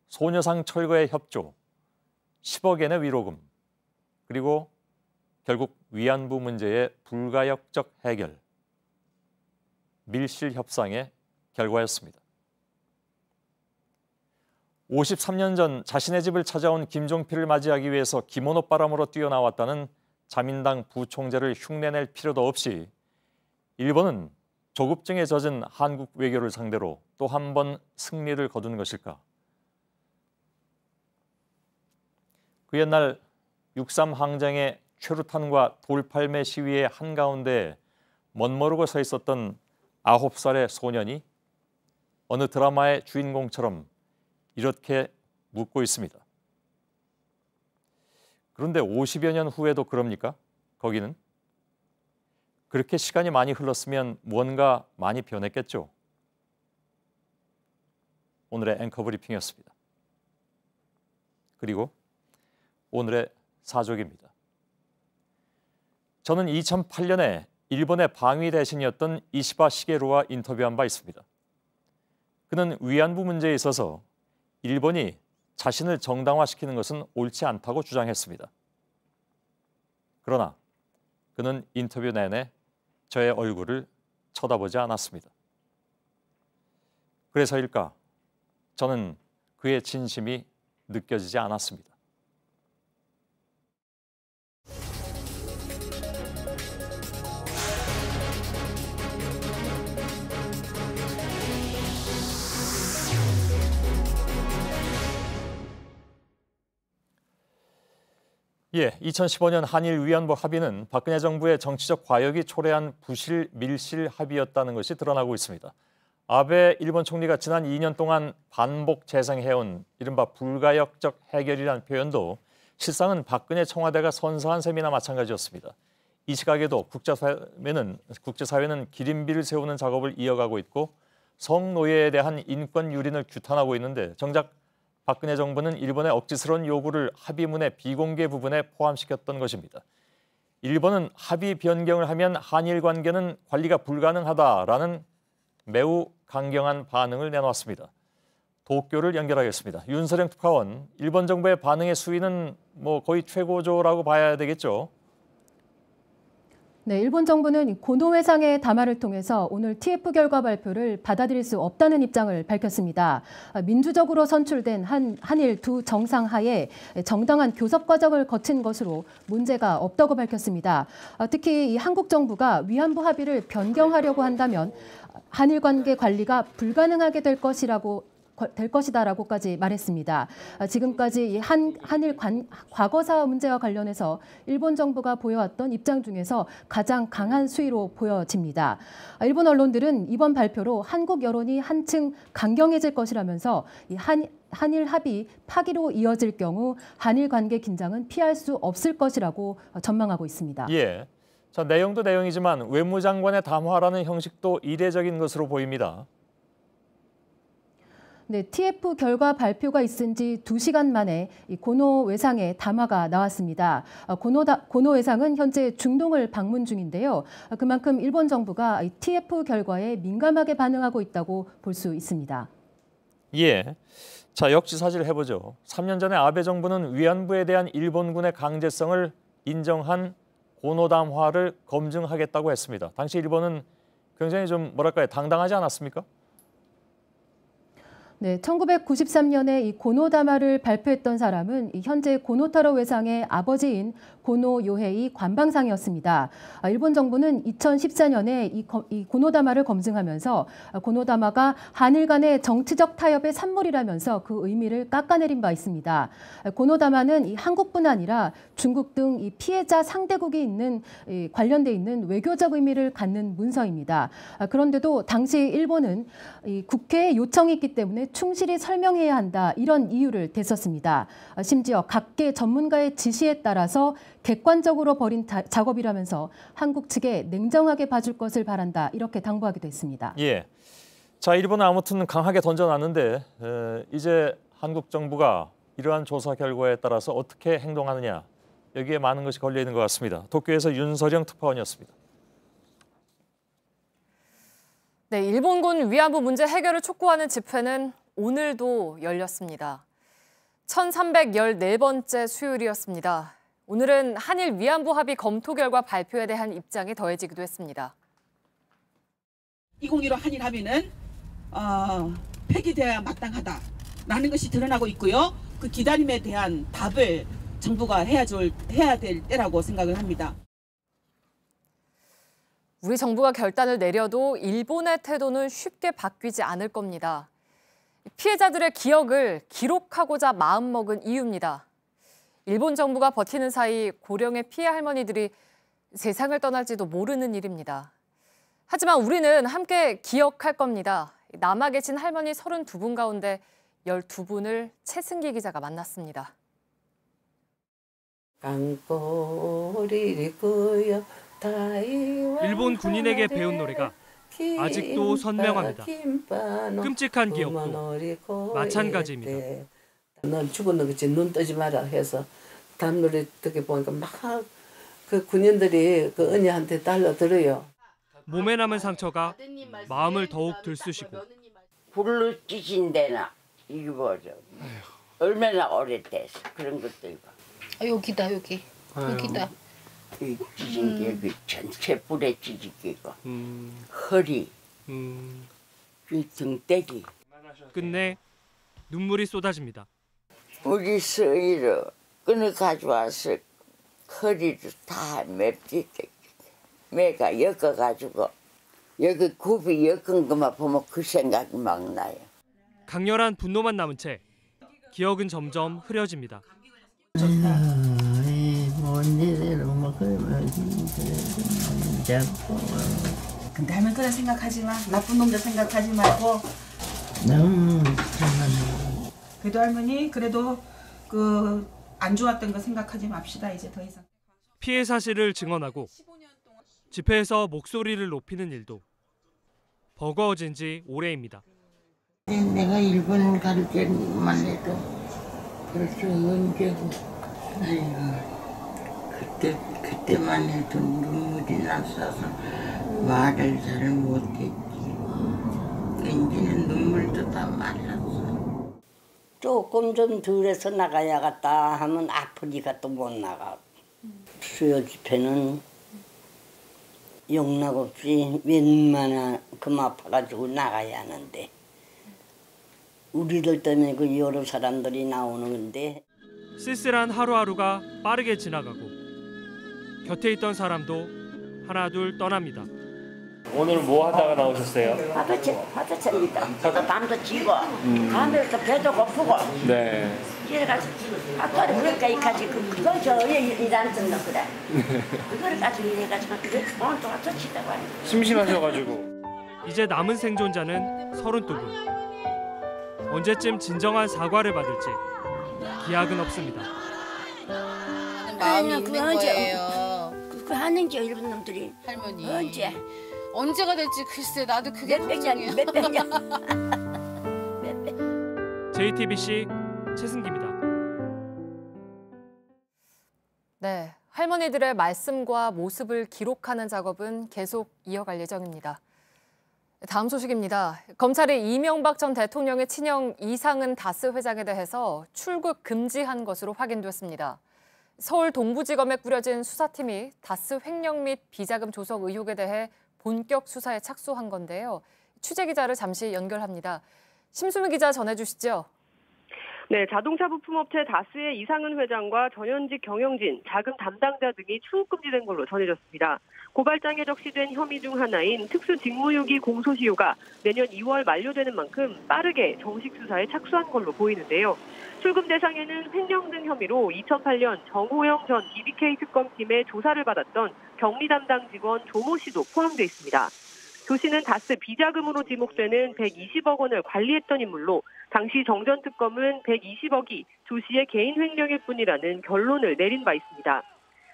소녀상 철거의 협조, 10억엔의 위로금, 그리고 결국 위안부 문제의 불가역적 해결, 밀실 협상의 결과였습니다. 53년 전 자신의 집을 찾아온 김종필을 맞이하기 위해서 기모노바람으로 뛰어나왔다는 자민당 부총재를 흉내낼 필요도 없이 일본은 조급증에 젖은 한국 외교를 상대로 또 한 번 승리를 거둔 것일까? 그 옛날 6.3 항쟁의 최루탄과 돌팔매 시위의 한가운데 멋모르고 서 있었던 9살의 소년이 어느 드라마의 주인공처럼 이렇게 묻고 있습니다. 그런데 50여 년 후에도 그럽니까? 거기는? 그렇게 시간이 많이 흘렀으면 무언가 많이 변했겠죠. 오늘의 앵커 브리핑이었습니다. 그리고 오늘의 사족입니다. 저는 2008년에 일본의 방위 대신이었던 이시바 시게루와 인터뷰한 바 있습니다. 그는 위안부 문제에 있어서 일본이 자신을 정당화시키는 것은 옳지 않다고 주장했습니다. 그러나 그는 인터뷰 내내 저의 얼굴을 쳐다보지 않았습니다. 그래서일까? 저는 그의 진심이 느껴지지 않았습니다. 예, 2015년 한일 위안부 합의는 박근혜 정부의 정치적 과욕이 초래한 부실 밀실 합의였다는 것이 드러나고 있습니다. 아베 일본 총리가 지난 2년 동안 반복 재생해온 이른바 불가역적 해결이라는 표현도 실상은 박근혜 청와대가 선사한 셈이나 마찬가지였습니다. 이 시각에도 국제사회는 기린비를 세우는 작업을 이어가고 있고 성노예에 대한 인권 유린을 규탄하고 있는데 정작 박근혜 정부는 일본의 억지스러운 요구를 합의문의 비공개 부분에 포함시켰던 것입니다. 일본은 합의 변경을 하면 한일 관계는 관리가 불가능하다라는 매우 강경한 반응을 내놓았습니다. 도쿄를 연결하겠습니다. 윤서령 특파원, 일본 정부의 반응의 수위는 거의 최고조라고 봐야 되겠죠? 네, 일본 정부는 고노 외상의 담화를 통해서 오늘 TF 결과 발표를 받아들일 수 없다는 입장을 밝혔습니다. 민주적으로 선출된 한일 두 정상 하에 정당한 교섭 과정을 거친 것으로 문제가 없다고 밝혔습니다. 특히 이 한국 정부가 위안부 합의를 변경하려고 한다면 한일 관계 관리가 불가능하게 될 것이다라고까지 말했습니다. 지금까지 한일 과거사 문제와 관련해서 일본 정부가 보여왔던 입장 중에서 가장 강한 수위로 보여집니다. 일본 언론들은 이번 발표로 한국 여론이 한층 강경해질 것이라면서 한일 합의 파기로 이어질 경우 한일 관계 긴장은 피할 수 없을 것이라고 전망하고 있습니다. 예. 자, 내용도 내용이지만 외무장관의 담화라는 형식도 이례적인 것으로 보입니다. 네, TF 결과 발표가 있은 지 2시간 만에 이 고노 외상의 담화가 나왔습니다. 고노 외상은 현재 중동을 방문 중인데요. 그만큼 일본 정부가 TF 결과에 민감하게 반응하고 있다고 볼 수 있습니다. 예. 자, 역지사지를 해보죠. 3년 전에 아베 정부는 위안부에 대한 일본군의 강제성을 인정한 고노 담화를 검증하겠다고 했습니다. 당시 일본은 굉장히 좀 당당하지 않았습니까? 네, 1993년에 이 고노 담화를 발표했던 사람은 현재 고노타로 외상의 아버지인 고노 요헤이 관방상이었습니다. 일본 정부는 2014년에 이 고노 담화를 검증하면서 고노 담화가 한일 간의 정치적 타협의 산물이라면서 그 의미를 깎아내린 바 있습니다. 고노 담화는 이 한국뿐 아니라 중국 등 이 피해자 상대국이 관련돼 있는 외교적 의미를 갖는 문서입니다. 그런데도 당시 일본은 이 국회의 요청이 있기 때문에 충실히 설명해야 한다 이런 이유를 댔었습니다. 심지어 각계 전문가의 지시에 따라서 객관적으로 벌인 작업이라면서 한국 측에 냉정하게 봐줄 것을 바란다 이렇게 당부하기도 했습니다. 예, 자 일본은 아무튼 강하게 던져놨는데 이제 한국 정부가 이러한 조사 결과에 따라서 어떻게 행동하느냐 여기에 많은 것이 걸려 있는 것 같습니다. 도쿄에서 윤서령 특파원이었습니다. 네, 일본군 위안부 문제 해결을 촉구하는 집회는 오늘도 열렸습니다. 1314번째 수요일이었습니다. 오늘은 한일 위안부 합의 검토 결과 발표에 대한 입장이 더해지기도 했습니다. 2015 한일 합의는 폐기되어야 마땅하다라는 것이 드러나고 있고요. 그 기다림에 대한 답을 정부가 해야 될 때라고 생각을 합니다. 우리 정부가 결단을 내려도 일본의 태도는 쉽게 바뀌지 않을 겁니다. 피해자들의 기억을 기록하고자 마음먹은 이유입니다. 일본 정부가 버티는 사이 고령의 피해 할머니들이 세상을 떠날지도 모르는 일입니다. 하지만 우리는 함께 기억할 겁니다. 남아 계신 할머니 32분 가운데 12분을 최승기 기자가 만났습니다. 일본 군인에게 배운 노래가 아직도 선명합니다. 끔찍한 기억도 마찬가지입니다. 넌 죽었는지 눈 뜨지 마라 해서 다음 노래 듣게 보니까 막 그 군인들이 그 언니한테 달려들어요. 몸에 남은 상처가 마음을 더욱 들쑤시고 불로 찢인데나 이거 뭐죠? 얼마나 오래돼서 그런 것도 이거. 여기다 여기. 여기다. 이 찢은 게 전체 뿔에 찢기고 허리, 이 등대기. 끝내 눈물이 쏟아집니다. 우리 서희를 끊어 가져와서 허리를 다 맵지. 매가 엮어가지고 여기 굽이 엮은 것만 보면 그 생각이 막 나요. 강렬한 분노만 남은 채 기억은 점점 흐려집니다. 근데 할머니 그런 생각하지 마. 나쁜 놈들 생각하지 말고. 그래도 할머니 그래도 그 안 좋았던 거 생각하지 맙시다. 이제 더 이상. 피해 사실을 증언하고 집회에서 목소리를 높이는 일도 버거워진 지 오래입니다. 내가 일본 갈 때만 해도 벌써 언제고. 아이고 그때만 해도 눈물이 났어서 말을 잘 못했지. 이제는 눈물도 다 말랐어. 조금 좀 덜해서 나가야겠다 하면 아프니까 또 못 나가고. 수요 집회는 용납 없이 웬만한 금 아파가지고 나가야 하는데 우리들 때문에 그 여러 사람들이 나오는 건데. 쓸쓸한 하루하루가 빠르게 지나가고 곁에 있던 사람도 하나둘 떠납니다. 오늘 뭐 하다가 나오셨어요? 화도차입니다. 밤도 지고 밤에서 배도 고프고. 네. 이래가지고 아까 그러니까 이까지 그건 저 일안 듣는 그래. 그걸 가지고 이래가지고 오늘 또 화도치다고 하네. 심심하셔가지고. 이제 남은 생존자는 32분. 언제쯤 진정한 사과를 받을지 기약은 없습니다. 마음이 있는 거예요. 그거 하는지 일본 놈들이. 할머니. 언제가 될지 글쎄 나도 그게 걱정이야. 몇 백년. JTBC 최승기입니다. 네, 할머니들의 말씀과 모습을 기록하는 작업은 계속 이어갈 예정입니다. 다음 소식입니다. 검찰이 이명박 전 대통령의 친형 이상은 다스 회장에 대해서 출국 금지한 것으로 확인됐습니다. 서울 동부지검에 꾸려진 수사팀이 다스 횡령 및 비자금 조성 의혹에 대해 본격 수사에 착수한 건데요. 취재 기자를 잠시 연결합니다. 심수미 기자 전해주시죠. 네, 자동차 부품업체 다스의 이상은 회장과 전현직 경영진, 자금 담당자 등이 출국 금지된 걸로 전해졌습니다. 고발장에 적시된 혐의 중 하나인 특수직무유기 공소시효가 내년 2월 만료되는 만큼 빠르게 정식 수사에 착수한 걸로 보이는데요. 출금 대상에는 횡령 등 혐의로 2008년 정호영 전 BBK 특검팀의 조사를 받았던 경리 담당 직원 조모 씨도 포함되어 있습니다. 조 씨는 다스 비자금으로 지목되는 120억 원을 관리했던 인물로 당시 정 전 특검은 120억이 조 씨의 개인 횡령일 뿐이라는 결론을 내린 바 있습니다.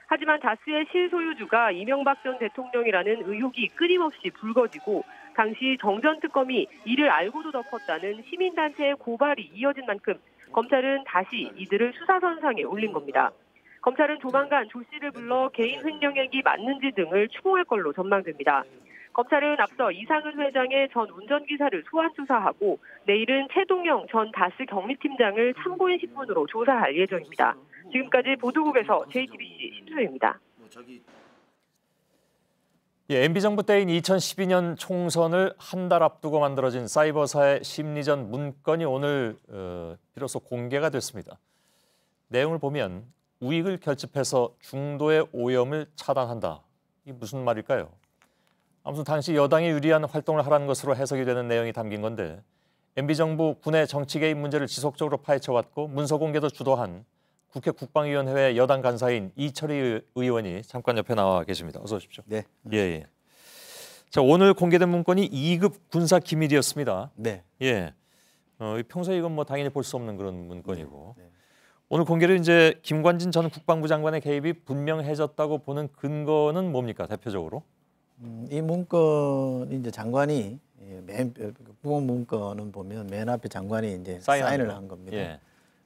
하지만 다스의 실소유주가 이명박 전 대통령이라는 의혹이 끊임없이 불거지고 당시 정 전 특검이 이를 알고도 덮었다는 시민단체의 고발이 이어진 만큼 검찰은 다시 이들을 수사선상에 올린 겁니다. 검찰은 조만간 조 씨를 불러 개인 횡령액이 맞는지 등을 추궁할 걸로 전망됩니다. 검찰은 앞서 이상은 회장의 전 운전기사를 소환 수사하고 내일은 최동영 전 다스 경리팀장을 참고인 신분으로 조사할 예정입니다. 지금까지 보도국에서 JTBC 심수혜입니다. MB정부 때인 2012년 총선을 한 달 앞두고 만들어진 사이버사의 심리전 문건이 오늘 비로소 공개가 됐습니다. 내용을 보면 우익을 결집해서 중도의 오염을 차단한다. 이게 무슨 말일까요? 아무튼 당시 여당에 유리한 활동을 하라는 것으로 해석이 되는 내용이 담긴 건데 MB정부 군의 정치 개입 문제를 지속적으로 파헤쳐왔고 문서 공개도 주도한 국회 국방위원회 여당 간사인 이철희 의원이 잠깐 옆에 나와 계십니다. 어서 오십시오. 네. 예. 자, 오늘 공개된 문건이 2급 군사 기밀이었습니다. 네. 예. 평소에 이건 뭐 당연히 볼 수 없는 그런 문건이고 오늘 공개로 이제 김관진 전 국방부 장관의 개입이 분명해졌다고 보는 근거는 뭡니까 대표적으로? 이 문건 이제 장관이 국방 문건은 보면 맨 앞에 장관이 이제 사인을 한 겁니다. 예.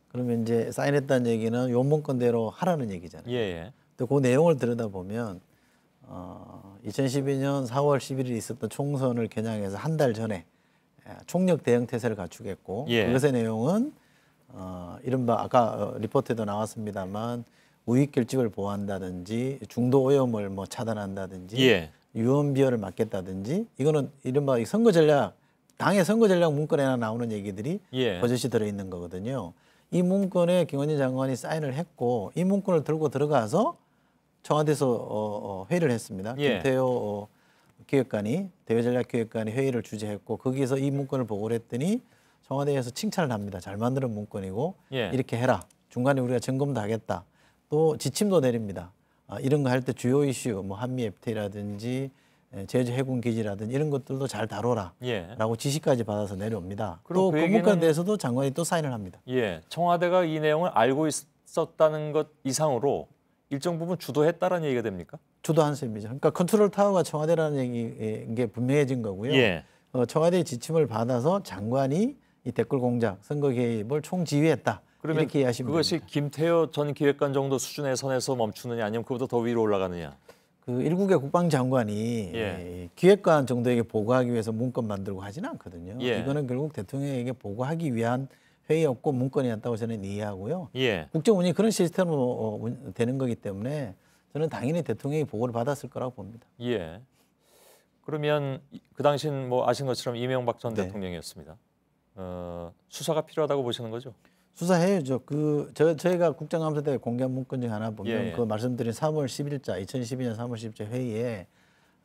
그러면 이제 사인했다는 얘기는 요 문건대로 하라는 얘기잖아요. 예. 근데 그 내용을 들여다보면 2012년 4월 11일에 있었던 총선을 겨냥해서 한 달 전에 총력 대응 태세를 갖추겠고 그것의 내용은 이른바 아까 리포트에도 나왔습니다만 우익 결집을 보호한다든지 중도 오염을 뭐 차단한다든지 유언비어를 막겠다든지 이거는 이른바 선거 전략 당의 선거 전략 문건에나 나오는 얘기들이 버젓이 들어있는 거거든요. 이 문건에 김관진 장관이 사인을 했고 이 문건을 들고 들어가서 청와대에서 회의를 했습니다. 예. 김태효 기획관이 대외전략기획관이 회의를 주재했고 거기에서 이 문건을 보고를 했더니 청와대에서 칭찬을 합니다. 잘 만드는 문건이고 예. 이렇게 해라. 중간에 우리가 점검도 하겠다. 또 지침도 내립니다. 이런 거 할 때 주요 이슈, 뭐 한미 FTA라든지 제주 해군 기지라든지 이런 것들도 잘 다뤄라. 예. 라고 지시까지 받아서 내려옵니다. 그럼 또 그 그 얘기는- 문건에 대해서도 장관이 또 사인을 합니다. 예, 청와대가 이 내용을 알고 있었다는 것 이상으로 일정 부분 주도했다라는 얘기가 됩니까? 주도한 셈이죠. 그러니까 컨트롤 타워가 청와대라는 얘기인 게 분명해진 거고요. 예. 청와대의 지침을 받아서 장관이 이 댓글 공작, 선거 개입을 총지휘했다. 그러면 이렇게 이해하시면 그것이 됩니다. 김태효 전 기획관 정도 수준의 선에서 멈추느냐 아니면 그보다 더 위로 올라가느냐? 그 일국의 국방장관이 예. 기획관 정도에게 보고하기 위해서 문건 만들고 하지는 않거든요. 예. 이거는 결국 대통령에게 보고하기 위한 회의였고 문건이었다고 저는 이해하고요. 예. 국정운영이 그런 시스템으로 되는 거기 때문에 저는 당연히 대통령이 보고를 받았을 거라고 봅니다. 예. 그러면 그 당시는 뭐 아신 것처럼 이명박 전 네. 대통령이었습니다. 수사가 필요하다고 보시는 거죠? 수사해야죠. 저희가 국정감사 때 공개한 문건 중 하나 보면 예. 그 말씀드린 3월 10일자 2012년 3월 10일자 회의에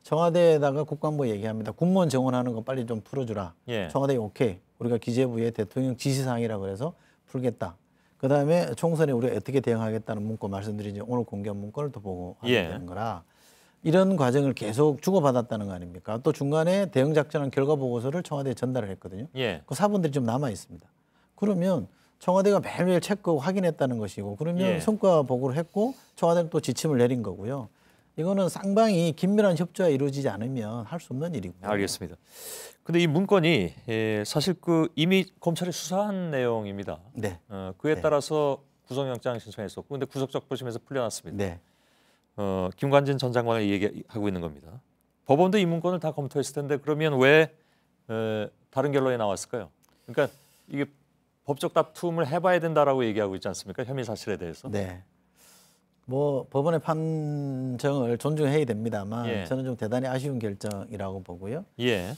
청와대에다가 국방부 얘기합니다. 군무원 정원하는 거 빨리 좀 풀어주라. 예. 청와대 오케이. 우리가 기재부에 대통령 지시사항이라 그래서 풀겠다. 그다음에 총선에 우리가 어떻게 대응하겠다는 문건 말씀드리지 오늘 공개한 문건을 또 보고 하게 예. 되는 거라 이런 과정을 계속 주고받았다는 거 아닙니까? 또 중간에 대응작전 결과 보고서를 청와대에 전달을 했거든요. 예. 그 사본들이 좀 남아 있습니다. 그러면 청와대가 매일매일 체크하고 확인했다는 것이고 그러면 예. 성과 보고를 했고 청와대는 또 지침을 내린 거고요. 이거는 쌍방이 긴밀한 협조가 이루어지지 않으면 할 수 없는 일이고요. 알겠습니다. 근데 이 문건이 사실 그 이미 검찰이 수사한 내용입니다. 네. 그에 따라서 구속영장 신청했었고 근데 구속적부심에서 풀려났습니다. 네. 김관진 전 장관을 얘기하고 있는 겁니다. 법원도 이 문건을 다 검토했을 텐데 그러면 왜 다른 결론이 나왔을까요? 그러니까 이게 법적 다툼을 해봐야 된다라고 얘기하고 있지 않습니까? 혐의 사실에 대해서. 네. 뭐 법원의 판정을 존중해야 됩니다만 예. 저는 좀 대단히 아쉬운 결정이라고 보고요. 예.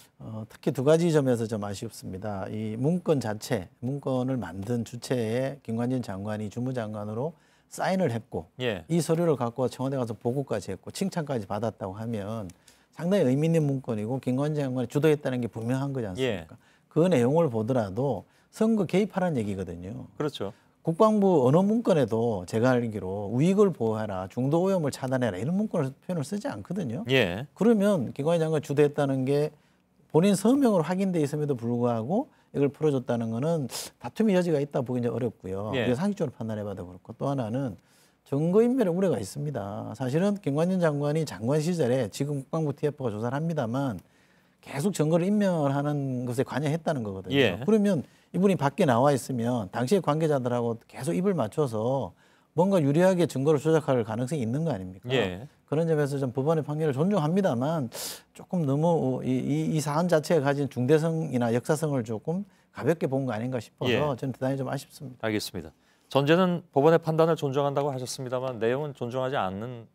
특히 두 가지 점에서 좀 아쉽습니다. 이 문건 자체, 문건을 만든 주체에 김관진 장관이 주무장관으로 사인을 했고 예. 이 서류를 갖고 청와대 가서 보고까지 했고 칭찬까지 받았다고 하면 상당히 의미 있는 문건이고 김관진 장관이 주도했다는 게 분명한 거지 않습니까? 예. 그 내용을 보더라도 선거 개입하라는 얘기거든요. 그렇죠. 국방부 어느 문건에도 제가 알기로 우익을 보호하라, 중도 오염을 차단해라 이런 표현을 쓰지 않거든요. 예. 그러면 김관진 장관이 주도했다는 게 본인 서명으로 확인돼 있음에도 불구하고 이걸 풀어줬다는 거는 다툼의 여지가 있다 보기는 어렵고요. 예. 우리가 상식적으로 판단해봐도 그렇고 또 하나는 증거인멸의 우려가 있습니다. 사실은 김관진 장관이 장관 시절에 지금 국방부 TF가 조사를 합니다만 계속 증거를 인멸하는 것에 관여했다는 거거든요. 예. 그러면 이분이 밖에 나와 있으면 당시의 관계자들하고 계속 입을 맞춰서 뭔가 유리하게 증거를 조작할 가능성이 있는 거 아닙니까? 예. 그런 점에서 좀 법원의 판결을 존중합니다만 조금 너무 이 사안 자체가 가진 중대성이나 역사성을 조금 가볍게 본 거 아닌가 싶어서 예. 저는 대단히 좀 아쉽습니다. 알겠습니다. 전제는 법원의 판단을 존중한다고 하셨습니다만 내용은 존중하지 않는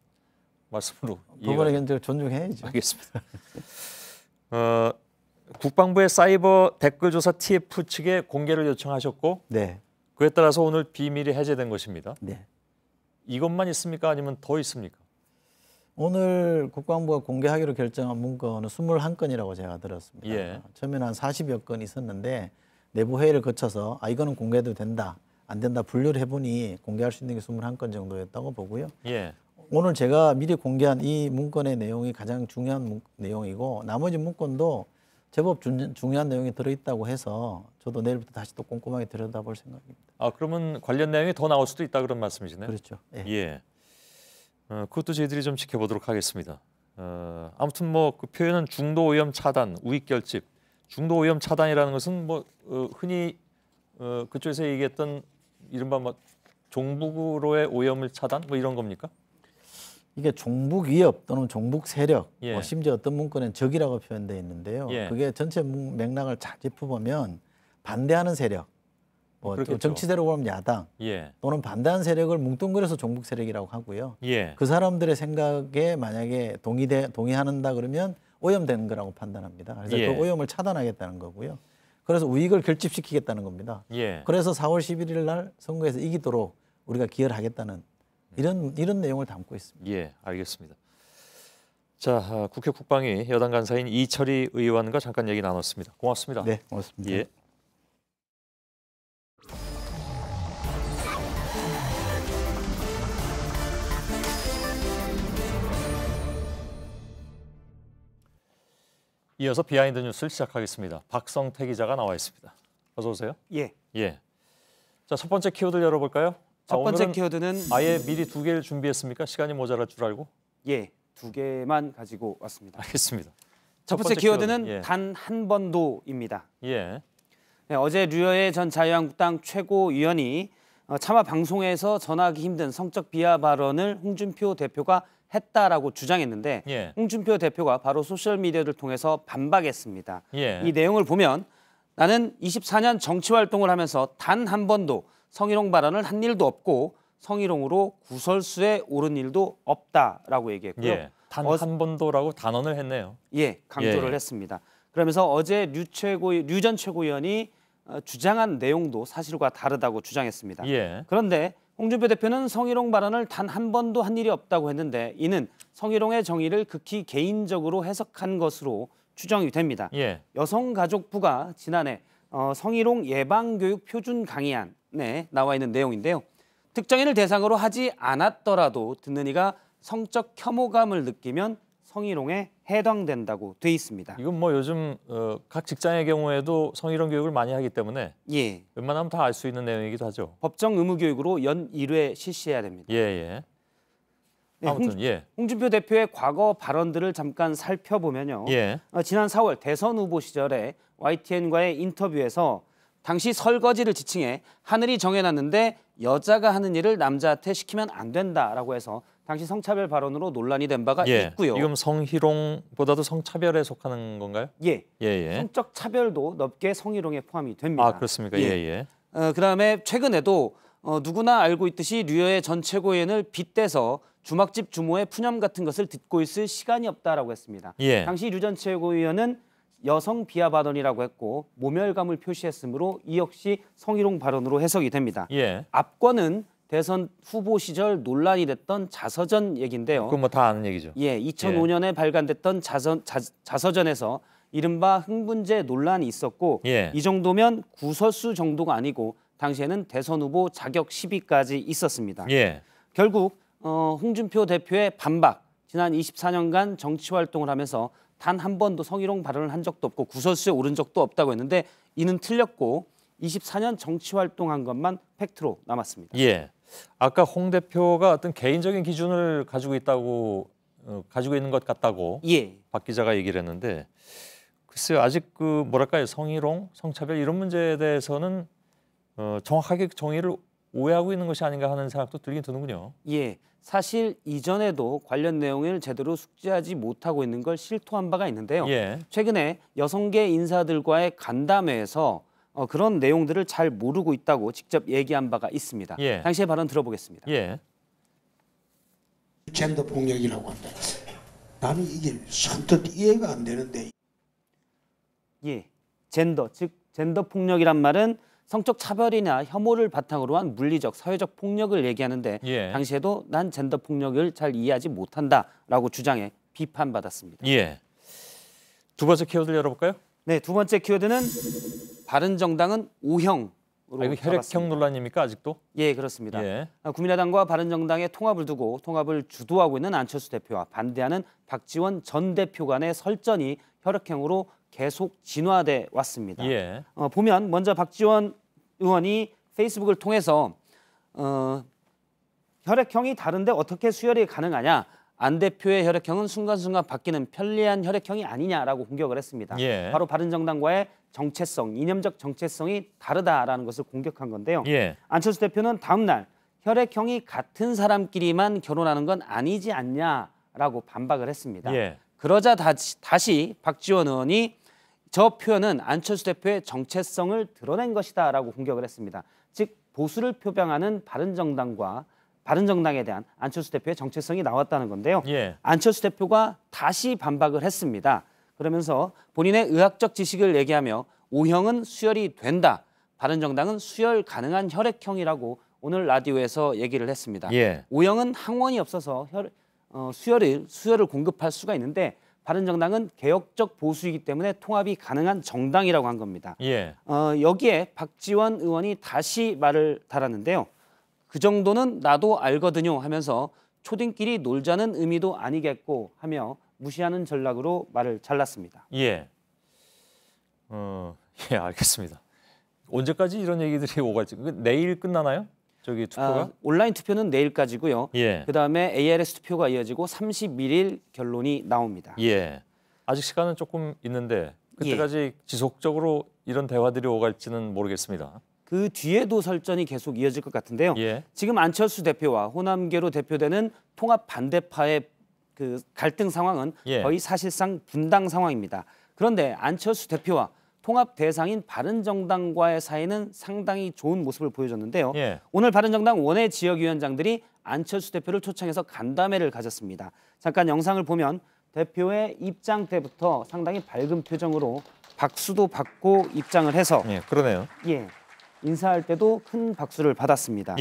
말씀으로 법원의 견제를 존중해야죠. 알겠습니다. 국방부의 사이버 댓글 조사 TF 측에 공개를 요청하셨고 네. 그에 따라서 오늘 비밀이 해제된 것입니다. 네. 이것만 있습니까? 아니면 더 있습니까? 오늘 국방부가 공개하기로 결정한 문건은 21건이라고 제가 들었습니다. 예. 처음에는 한 40여 건 있었는데 내부 회의를 거쳐서 이거는 공개해도 된다, 안 된다 분류를 해보니 공개할 수 있는 게 21건 정도였다고 보고요. 예. 오늘 제가 미리 공개한 이 문건의 내용이 가장 중요한 내용이고 나머지 문건도 제법 중요한 내용이 들어있다고 해서 저도 내일부터 다시 또 꼼꼼하게 들여다볼 생각입니다. 그러면 관련 내용이 더 나올 수도 있다 그런 말씀이시네요. 그렇죠. 예. 예. 그것도 저희들이 좀 지켜보도록 하겠습니다. 아무튼 뭐 그 표현은 중도 오염 차단, 우익 결집. 중도 오염 차단이라는 것은 뭐 흔히 그쪽에서 얘기했던 이른바 뭐 종북으로의 오염을 차단 뭐 이런 겁니까? 이게 종북 위협 또는 종북 세력, 예. 심지어 어떤 문건은 적이라고 표현되어 있는데요. 예. 그게 전체 맥락을 잘 짚어보면 반대하는 세력, 뭐 또 정치대로 보면 야당, 예. 또는 반대하는 세력을 뭉뚱그려서 종북 세력이라고 하고요. 예. 그 사람들의 생각에 만약에 동의한다 그러면 오염되는 거라고 판단합니다. 그래서 예. 그 오염을 차단하겠다는 거고요. 그래서 우익을 결집시키겠다는 겁니다. 예. 그래서 4월 11일 날 선거에서 이기도록 우리가 기여를 하겠다는 이런 내용을 담고 있습니다. 예, 알겠습니다. 자, 국회 국방위 여당 간사인 이철희 의원과 잠깐 얘기 나눴습니다. 고맙습니다. 네, 고맙습니다. 예. 이어서 비하인드 뉴스를 시작하겠습니다. 박성태 기자가 나와 있습니다. 어서 오세요. 예. 예. 자, 첫 번째 키워드 열어볼까요? 첫 번째 키워드는 아예 미리 2개를 준비했습니까? 시간이 모자랄 줄 알고? 예, 2개만 가지고 왔습니다. 알겠습니다. 첫 번째 키워드는 예. 단 한 번도입니다. 예. 네, 어제 류여의 전 자유한국당 최고위원이 차마 방송에서 전하기 힘든 성적 비하 발언을 홍준표 대표가 했다라고 주장했는데 예. 홍준표 대표가 바로 소셜미디어를 통해서 반박했습니다. 예. 이 내용을 보면 나는 24년 정치활동을 하면서 단 한 번도 성희롱 발언을 한 일도 없고 성희롱으로 구설수에 오른 일도 없다라고 얘기했고요. 예. 단 한 번도라고 단언을 했네요. 예, 강조를 했습니다. 그러면서 어제 류 전 최고위원이 주장한 내용도 사실과 다르다고 주장했습니다. 예. 그런데 홍준표 대표는 성희롱 발언을 단 한 번도 한 일이 없다고 했는데 이는 성희롱의 정의를 극히 개인적으로 해석한 것으로 추정이 됩니다. 예. 여성가족부가 지난해 성희롱 예방교육 표준 강의안에 나와 있는 내용인데요. 특정인을 대상으로 하지 않았더라도 듣는 이가 성적 혐오감을 느끼면 성희롱에 해당된다고 돼 있습니다. 이건 뭐 요즘 각 직장의 경우에도 성희롱 교육을 많이 하기 때문에 예. 웬만하면 다 알 수 있는 내용이기도 하죠. 법정 의무 교육으로 연 1회 실시해야 됩니다. 예. 네, 아무튼 홍준표 대표의 과거 발언들을 잠깐 살펴보면요. 예. 지난 4월 대선 후보 시절에 YTN과의 인터뷰에서 당시 설거지를 지칭해 하늘이 정해놨는데 여자가 하는 일을 남자한테 시키면 안 된다라고 해서 당시 성차별 발언으로 논란이 된 바가 있고요. 이건 성희롱보다도 성차별에 속하는 건가요? 예. 예. 성적 차별도 넓게 성희롱에 포함이 됩니다. 아, 그렇습니까? 예. 그다음에 최근에도 누구나 알고 있듯이 류여의 전 최고위원을 빗대서 주막집 주모의 푸념 같은 것을 듣고 있을 시간이 없다라고 했습니다. 예. 당시 류 전 최고위원은 여성 비하 발언이라고 했고 모멸감을 표시했으므로 이 역시 성희롱 발언으로 해석이 됩니다. 예. 앞권은 대선 후보 시절 논란이 됐던 자서전 얘기인데요. 그건 뭐 다 아는 얘기죠. 예, 2005년에 발간됐던 자서전에서 이른바 흥분제 논란이 있었고 이 정도면 구설수 정도가 아니고 당시에는 대선 후보 자격 시비까지 있었습니다. 예. 결국 홍준표 대표의 반박, 지난 24년간 정치 활동을 하면서 단 한 번도 성희롱 발언을 한 적도 없고 구설수에 오른 적도 없다고 했는데 이는 틀렸고 24년 정치 활동한 것만 팩트로 남았습니다. 예. 아까 홍 대표가 어떤 개인적인 기준을 가지고 있는 것 같다고 박 기자가 얘기를 했는데 글쎄요, 아직 그 뭐랄까요, 성희롱, 성차별 이런 문제에 대해서는 정확하게 정의를 오해하고 있는 것이 아닌가 하는 생각도 들긴 드는군요. 예, 사실 이전에도 관련 내용을 제대로 숙지하지 못하고 있는 걸 실토한 바가 있는데요. 최근에 여성계 인사들과의 간담회에서 그런 내용들을 잘 모르고 있다고 직접 얘기한 바가 있습니다. 당시의 발언 들어보겠습니다. 젠더 폭력이라고 한다. 나는 이게 선뜻 이해가 안 되는데. 예, 젠더, 즉 젠더 폭력이란 말은 성적 차별이나 혐오를 바탕으로 한 물리적, 사회적 폭력을 얘기하는데 당시에도 난 젠더 폭력을 잘 이해하지 못한다라고 주장해 비판받았습니다. 예. 두 번째 키워드 열어볼까요? 네, 두 번째 키워드는 바른정당은 O형으로 이거 혈액형 논란입니까 아직도? 예, 그렇습니다. 국민의당과 바른정당의 통합을 두고 통합을 주도하고 있는 안철수 대표와 반대하는 박지원 전 대표 간의 설전이 혈액형으로 계속 진화돼 왔습니다. 보면 먼저 박지원 의원이 페이스북을 통해서 혈액형이 다른데 어떻게 수혈이 가능하냐? 안 대표의 혈액형은 순간순간 바뀌는 편리한 혈액형이 아니냐라고 공격을 했습니다. 바로 바른정당과의 정체성, 이념적 정체성이 다르다라는 것을 공격한 건데요. 안철수 대표는 다음 날 혈액형이 같은 사람끼리만 결혼하는 건 아니지 않냐라고 반박을 했습니다. 그러자 다시 박지원 의원이 저 표현은 안철수 대표의 정체성을 드러낸 것이다라고 공격을 했습니다. 즉 보수를 표방하는 바른정당에 대한 안철수 대표의 정체성이 나왔다는 건데요. 안철수 대표가 다시 반박을 했습니다. 그러면서 본인의 의학적 지식을 얘기하며 O형은 수혈이 된다. 바른정당은 수혈 가능한 혈액형이라고 오늘 라디오에서 얘기를 했습니다. 예. O형은 항원이 없어서 수혈을 공급할 수가 있는데 바른정당은 개혁적 보수이기 때문에 통합이 가능한 정당이라고 한 겁니다. 예. 여기에 박지원 의원이 다시 말을 달았는데요. 그 정도는 나도 알거든요 하면서 초딩끼리 놀자는 의미도 아니겠고 하며 무시하는 전략으로 말을 잘랐습니다. 예. 예, 알겠습니다. 언제까지 이런 얘기들이 오갈지. 내일 끝나나요? 저기 투표가? 온라인 투표는 내일까지고요. 예. 그다음에 ARS 투표가 이어지고 31일 결론이 나옵니다. 예. 아직 시간은 조금 있는데 그때까지 지속적으로 이런 대화들이 오갈지는 모르겠습니다. 그 뒤에도 설전이 계속 이어질 것 같은데요. 예. 지금 안철수 대표와 호남계로 대표되는 통합 반대파의 그 갈등 상황은 거의 사실상 분당 상황입니다. 그런데 안철수 대표와 통합 대상인 바른정당과의 사이는 상당히 좋은 모습을 보여줬는데요. 오늘 바른정당 원외 지역위원장들이 안철수 대표를 초청해서 간담회를 가졌습니다. 잠깐 영상을 보면 대표의 입장 때부터 상당히 밝은 표정으로 박수도 받고 입장을 해서 그러네요. 인사할 때도 큰 박수를 받았습니다.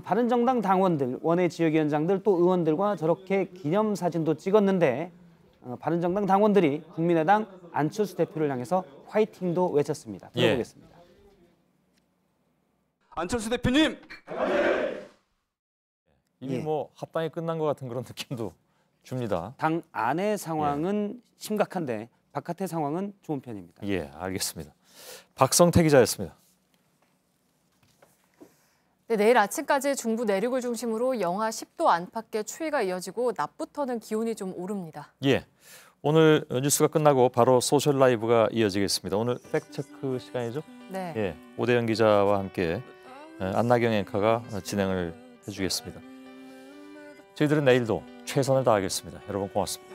바른정당 당원들, 원외 지역위원장들 또 의원들과 저렇게 기념사진도 찍었는데 바른정당 당원들이 국민의당 안철수 대표를 향해서 화이팅도 외쳤습니다. 들어보겠습니다. 안철수 대표님! 이미 뭐 합당이 끝난 것 같은 그런 느낌도 줍니다. 당 안의 상황은 심각한데 바깥의 상황은 좋은 편입니다. 예, 알겠습니다. 박성태 기자였습니다. 네, 내일 아침까지 중부 내륙을 중심으로 영하 10도 안팎의 추위가 이어지고 낮부터는 기온이 좀 오릅니다. 예, 오늘 뉴스가 끝나고 바로 소셜 라이브가 이어지겠습니다. 오늘 팩트체크 시간이죠? 네. 예, 오대영 기자와 함께 안나경 앵커가 진행을 해주겠습니다. 저희들은 내일도 최선을 다하겠습니다. 여러분 고맙습니다.